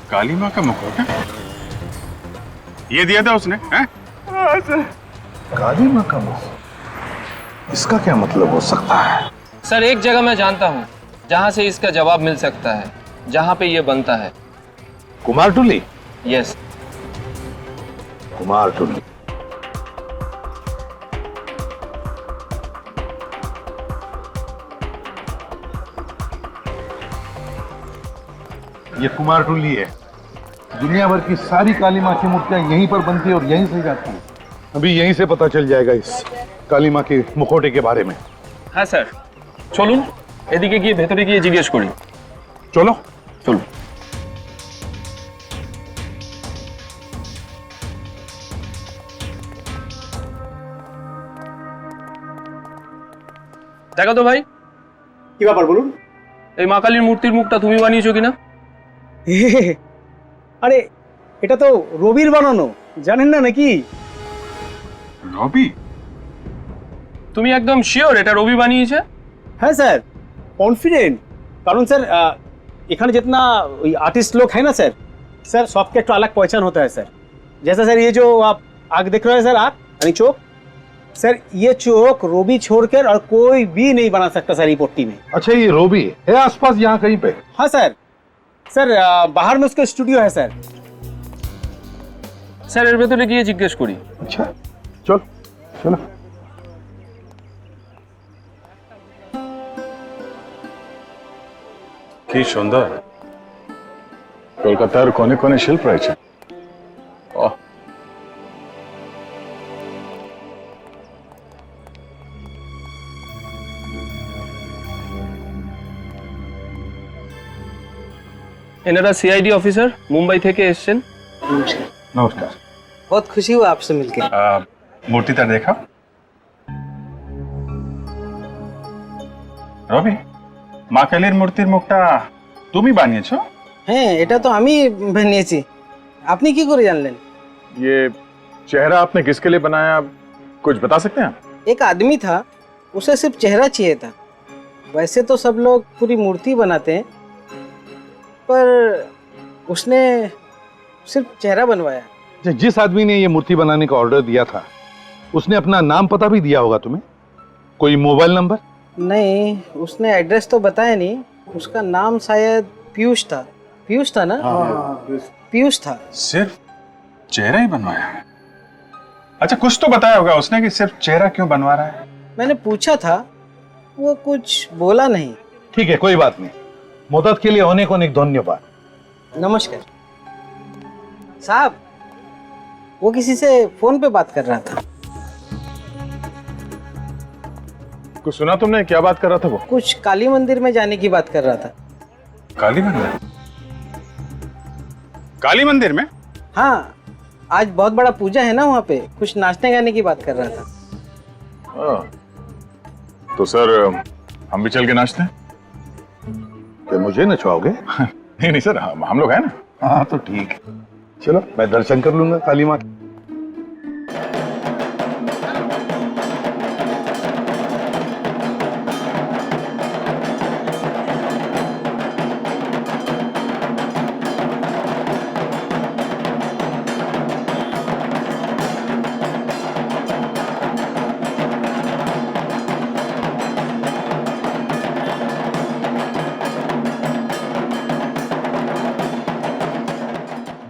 काली माँ का मुखौटा ये दिया था उसने? हैं? हाँ सर। काली माँ का मुखौटा? इसका क्या मतलब हो सकता है? सर एक जगह मैं जानता हूँ जहाँ से इसका जवाब मिल सकता है, जहाँ पे ये बनता है। कुमारटुली? यस। कुमारटुली। ये कुमारटुली है। दुनिया भर की सारी काली माँ की मूर्तियां यहीं पर बनती है और यहीं से जाती है। अभी यहीं से पता चल जाएगा इस काली माँ के मुखौटे के बारे में। हाँ सर, चलून এদিকে গিয়ে ভেতরে গিয়ে জিজ্ঞেস করি। চলো চলো। দেখো তো ভাই, কি ব্যাপার বলুন? এই মা কালীর মূর্তির মুখটা তুমি বানিয়েছো কিনা? আরে এটা তো রবির বানানো, জানেন না নাকি? রবি? তুমি একদম শিওর এটা রবি বানিয়েছে? হ্যাঁ স্যার, कॉन्फिडेंट। कारण सर इखाने जितना आर्टिस्ट लोग हैं ना सर, सर सबके एक अलग पहचान होता है सर। जैसा सर ये जो आप आग देख रहे हैं सर, आग यानी चौक, सर ये चौक रोबी छोड़कर और कोई भी नहीं बना सकता सर ये पट्टी में। अच्छा, ये रोबी है आसपास यहाँ कहीं पे? हाँ सर, सर बाहर में उसका स्टूडियो है सर। सर এর ভেতরে গিয়ে জিজ্ঞেস করি। अच्छा चल चलो। কি সুন্দর কলকাতার কোনে কোনে শিল্প রয়েছে। এনারা সিআইডি অফিসার, মুম্বাই থেকে এসেছেন। नमस्कार। बहुत खुशी हुआ आपसे मिलकर। মূর্তিটা দেখা। রবি, মা কালীর মূর্তির মুখটা তুমি বানিয়েছো? হ্যাঁ, এটা তো আমি বানিয়েছি। আপনি কি করে জানলেন? ये चेहरा आपने किसके लिए बनाया, कुछ बता सकते हैं? एक आदमी था, उसे सिर्फ चेहरा चाहिए था। वैसे तो सब लोग पूरी मूर्ति बनाते हैं, पर उसने सिर्फ चेहरा बनवाया। जिस आदमी ने ये मूर्ति बनाने का ऑर्डर दिया था, उसने अपना नाम पता भी दिया होगा तुम्हें? कोई मोबाइल नंबर? नहीं, उसने एड्रेस तो बताया नहीं। उसका नाम शायद पीयूष था। पीयूष था ना? पीयूष था। सिर्फ चेहरा ही बनवाया है? अच्छा, कुछ तो बताया होगा उसने कि सिर्फ चेहरा क्यों बनवा रहा है? मैंने पूछा था, वो कुछ बोला नहीं। ठीक है, कोई बात नहीं। मदद के लिए अनेक अनेक धन्यवाद। नमस्कार साहब। वो किसी से फोन पे बात कर रहा था। कुछ सुना तुमने? क्या बात कर रहा था वो? कुछ काली मंदिर में जाने की बात कर रहा था। काली मंदिर? काली मंदिर में? हाँ, आज बहुत बड़ा पूजा है ना वहाँ पे, कुछ नाचने गाने की बात कर रहा था। तो सर हम भी चल के नाचते हैं? क्या मुझे नचवाओगे? नहीं नहीं सर, हम लोग हैं ना। हाँ तो ठीक है, चलो मैं दर्शन कर लूंगा काली माँ।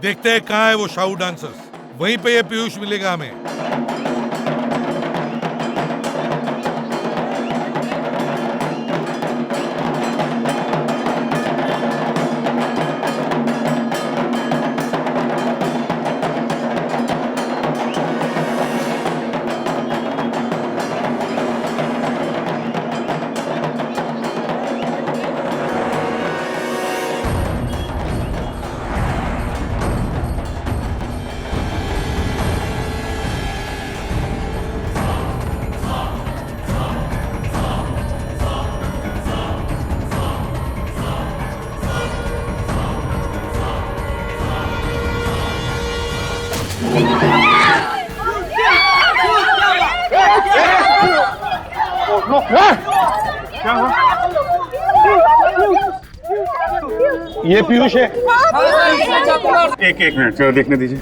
देखते हैं कहाँ है वो शाहू डांसर्स, वहीं पे ये पीयूष मिलेगा हमें। ये पीयूष है। एक मिनट जरा देखने दीजिए।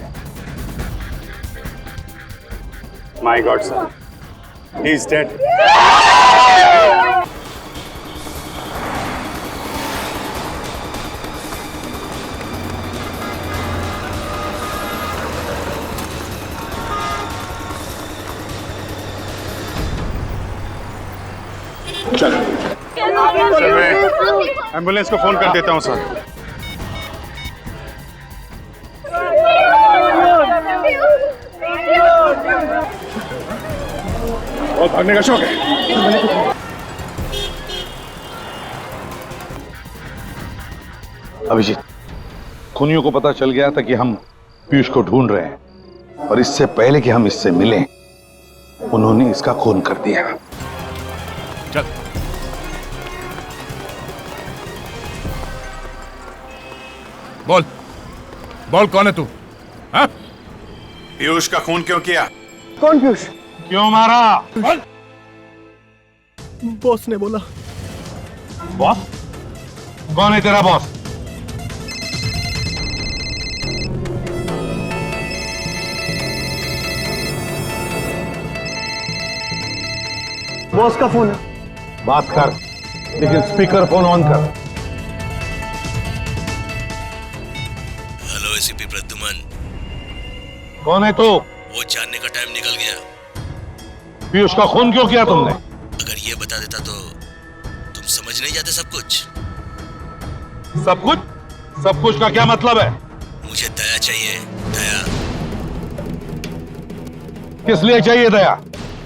My God sir, he is dead. Ambulance को फोन कर देता हूँ सर। बहुत भागने का शौक है। अभिजीत, खूनियों को पता चल गया था कि हम पीयूष को ढूंढ रहे हैं और इससे पहले कि हम इससे मिलें उन्होंने इसका खून कर दिया। चल। बोल बोल, कौन है तू? हाँ? पीयूष का खून क्यों किया? कौन पीयूष? क्यों मारा? बॉस ने बोला। बॉस? कौन है तेरा बॉस? बॉस का फोन है। बात कर, लेकिन स्पीकर फोन ऑन कर। Hello ACP Pradyuman. कौन है तू? वो जानने का टाइम निकल गया। पीयूष का खून क्यों किया तुमने? अगर ये बता देता तो तुम समझ नहीं जाते सब कुछ। सब कुछ? सब कुछ का क्या मतलब है? मुझे दया चाहिए, दया। किस लिए चाहिए दया?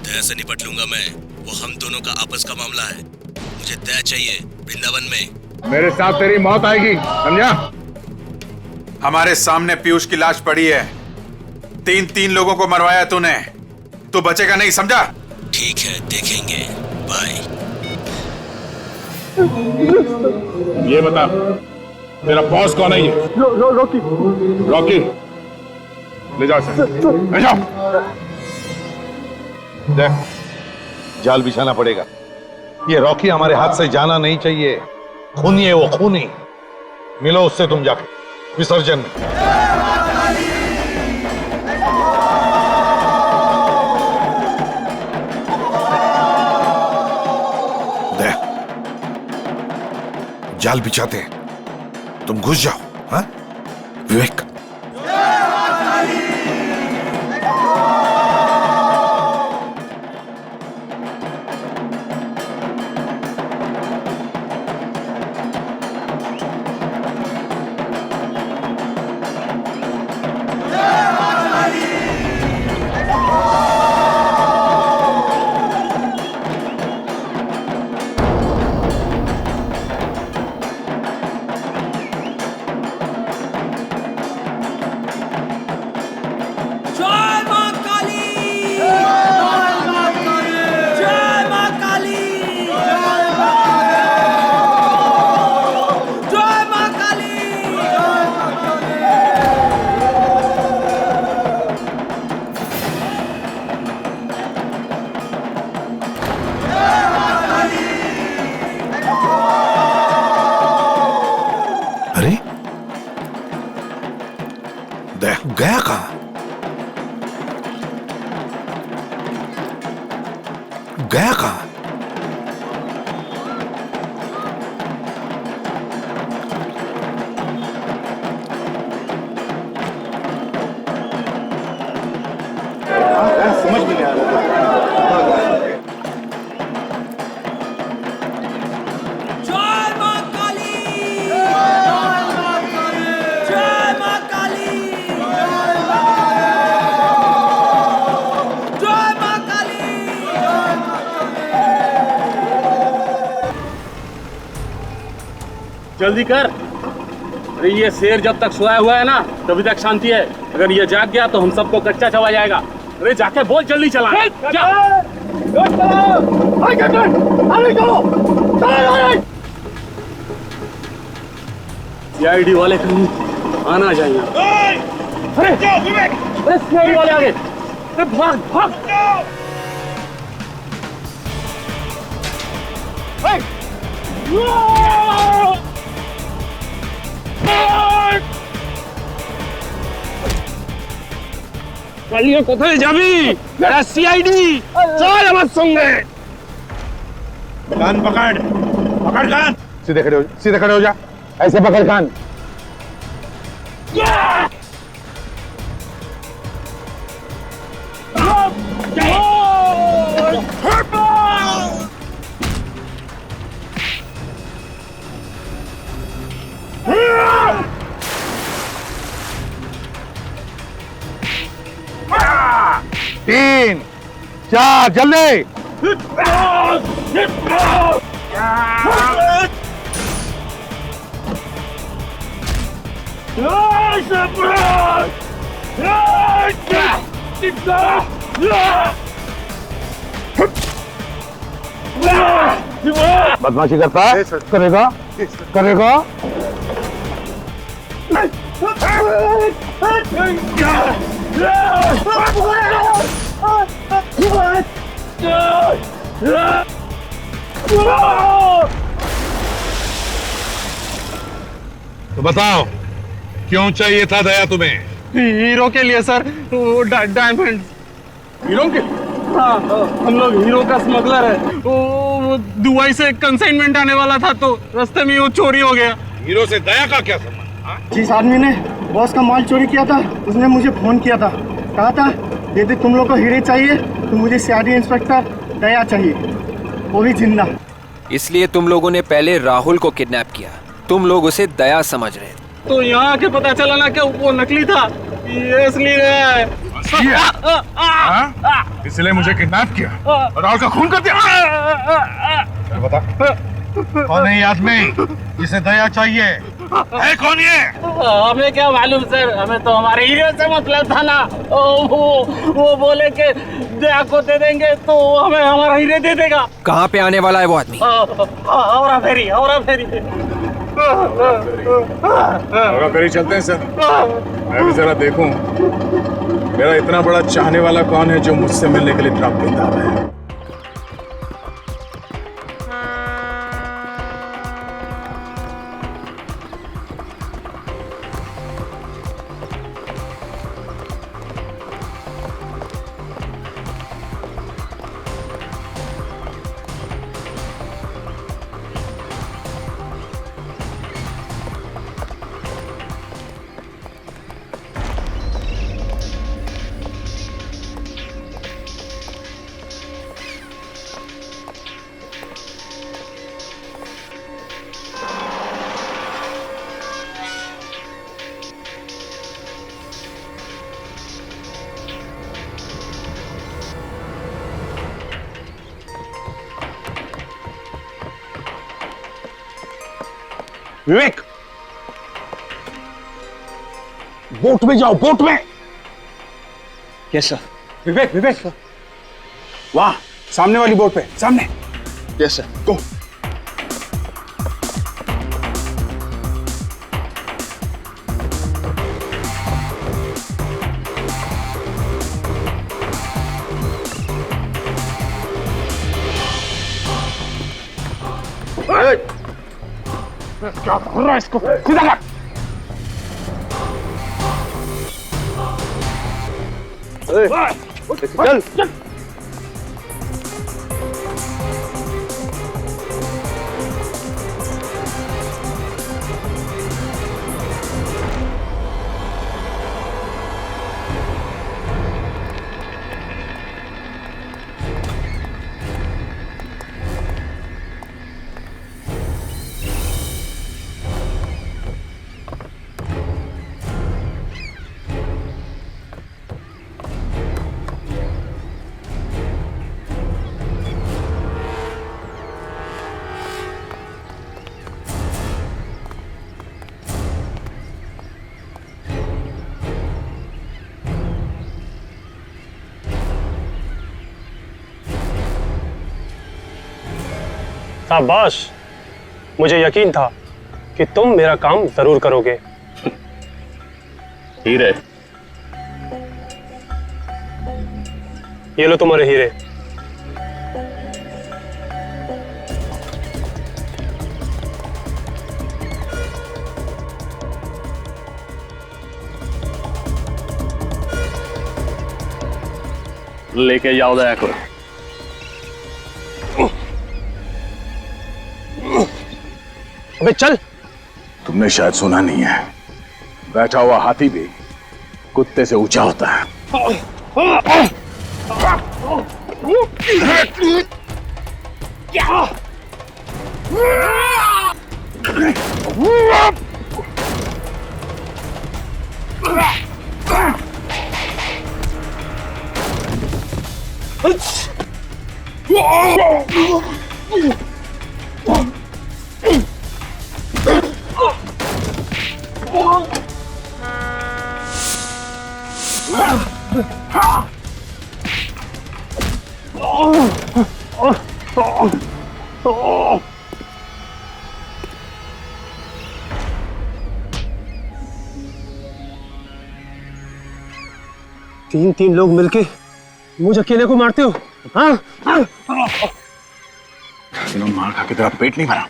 दया से निपट लूंगा मैं, वो हम दोनों का आपस का मामला है। मुझे दया चाहिए वृंदावन में। मेरे साथ तेरी मौत आएगी, समझा? हमारे सामने पीयूष की लाश पड़ी है। तीन लोगों को मरवाया तूने, तू बचेगा नहीं, समझा? ठीक है, देखेंगे। बाय। ये बता, तेरा बॉस कौन है? ये रॉकी। रॉकी, ले जाओ इसे, ले जाओ। देख, जाल बिछाना पड़ेगा। ये रॉकी हमारे हाथ से जाना नहीं चाहिए। खूनी है वो, खूनी। मिलो उससे तुम जाके विसर्जन में। देख, जाल बिछाते हैं, तुम घुस जाओ। हाँ विवेक? गया कहां? गया कहां? समझ में नहीं आ रहा। जल्दी कर। अरे ये शेर जब तक सोया हुआ है ना तभी तक शांति है। अगर ये जाग गया तो हम सबको कच्चा चबा जाएगा। अरे जाके बोल जल्दी चला। सीआईडी वाले कहीं आना चाहिए। अरे सीआईडी वाले आगे। अरे भाग भाग। কালিয়ে কোথায় যাবি? এরা সিআইডি, চল আমার সঙ্গে। कान पकड़, पकड़ कान। सीधे खड़े हो जा। ऐसे पकड़ कान। 3 4 जल्दी। बदमाशी करता है? करेगा करेगा। तो बताओ क्यों चाहिए था दया तुम्हें? हीरो के लिए सर, वो डायमंड। हीरो के? हाँ, हम लोग हीरो का स्मगलर है। वो दुबई से कंसाइनमेंट आने वाला था तो रास्ते में वो चोरी हो गया। हीरो से दया का क्या संबंध? जिस आदमी ने बॉस का माल चोरी किया था उसने मुझे फोन किया था, कहा था यदि तुम लोग को हीरे चाहिए तो मुझे सीआईडी इंस्पेक्टर दया चाहिए, वो भी जिंदा। इसलिए तुम लोगों ने पहले राहुल को किडनैप किया। तुम लोग उसे दया समझ रहे थे। तो यहाँ आके पता चला ना कि वो नकली था, ये असली है। इसलिए मुझे किडनैप किया और राहुल का खून कर दिया। चल बता कौन है ये आदमी जिसे दया चाहिए? है कौन ये? हमें क्या मालूम सर, हमें तो हमारे हीरो से मतलब था ना। वो बोले कि दया को दे देंगे तो हमें हमारा हीरे दे देगा। कहाँ पे आने वाला है वो आदमी? औरा फेरी चलते हैं सर, मैं भी जरा देखूं मेरा इतना बड़ा चाहने वाला कौन है जो मुझसे मिलने के लिए इतना बेताब है। विवेक, बोट में जाओ, बोट में। Yes sir. विवेक वहां सामने वाली बोट पे, सामने। यस सर, गो। क्या कर रहा है इसको? सीधा कर। चल। शाबाश, मुझे यकीन था कि तुम मेरा काम जरूर करोगे। हीरे, ये लो तुम्हारे हीरे। लेके जाओ दया को। अबे चल। तुमने शायद सुना नहीं है, बैठा हुआ हाथी भी कुत्ते से ऊंचा होता है। तीन लोग मिलके मुझे अकेले को मारते हो? हाँ? मार खा के तेरा पेट नहीं भरा?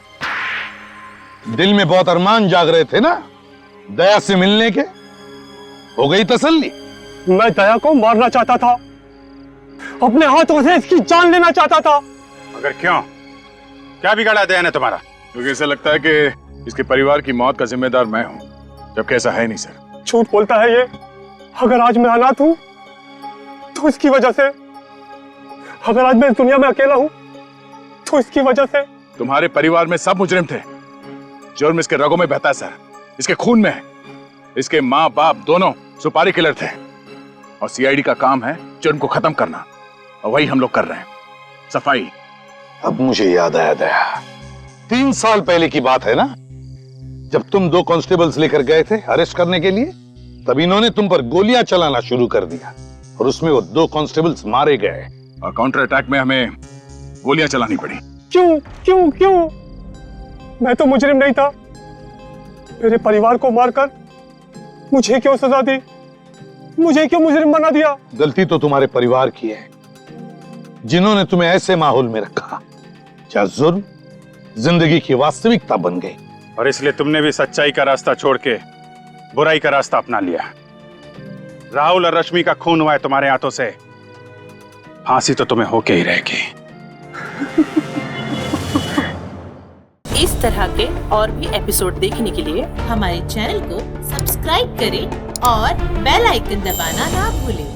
दिल में बहुत अरमान जाग रहे थे ना दया से मिलने के, हो गई तसल्ली? मैं दया को मारना चाहता था, अपने हाथों से इसकी जान लेना चाहता था। मगर क्यों? क्या बिगाड़ा दया ने तुम्हारा? क्योंकि ऐसा लगता है कि इसके परिवार की मौत का जिम्मेदार मैं हूं, जबकि ऐसा है नहीं सर। झूठ बोलता है ये। अगर आज मैं अनाथ हूं तो इसकी वजह से, अगर आज मैं इस दुनिया में अकेला हूं तो इसकी वजह से। तुम्हारे परिवार में सब मुजरिम थे। जुर्म इसके रगों में बहता है सर, इसके खून में है। इसके माँ बाप दोनों सुपारी किलर थे और सीआईडी का काम है जुर्म को खत्म करना, और वही हम लोग कर रहे हैं, सफाई। अब मुझे याद आया दया, 3 साल पहले की बात है ना, जब तुम 2 कांस्टेबल्स लेकर गए थे अरेस्ट करने के लिए, तब इन्होंने तुम पर गोलियां चलाना शुरू कर दिया और उसमें वो 2 कांस्टेबल्स मारे गए और काउंटर अटैक में हमें गोलियां चलानी पड़ी। क्यों क्यों क्यों? मैं तो मुजरिम नहीं था। मेरे परिवार को मारकर मुझे क्यों सजा दी? मुझे क्यों मुजरिम बना दिया? गलती तो तुम्हारे परिवार की है, जिन्होंने तुम्हें ऐसे माहौल में रखा जहां जुर्म जिंदगी की वास्तविकता बन गई। और इसलिए तुमने भी सच्चाई का रास्ता छोड़ के बुराई का रास्ता अपना लिया। राहुल और रश्मि का खून हुआ है तुम्हारे हाथों से, फांसी तो तुम्हें होके ही रहेगी। इस तरह के और भी एपिसोड देखने के लिए हमारे चैनल को सब्सक्राइब करें और बेल आइकन दबाना ना भूलें।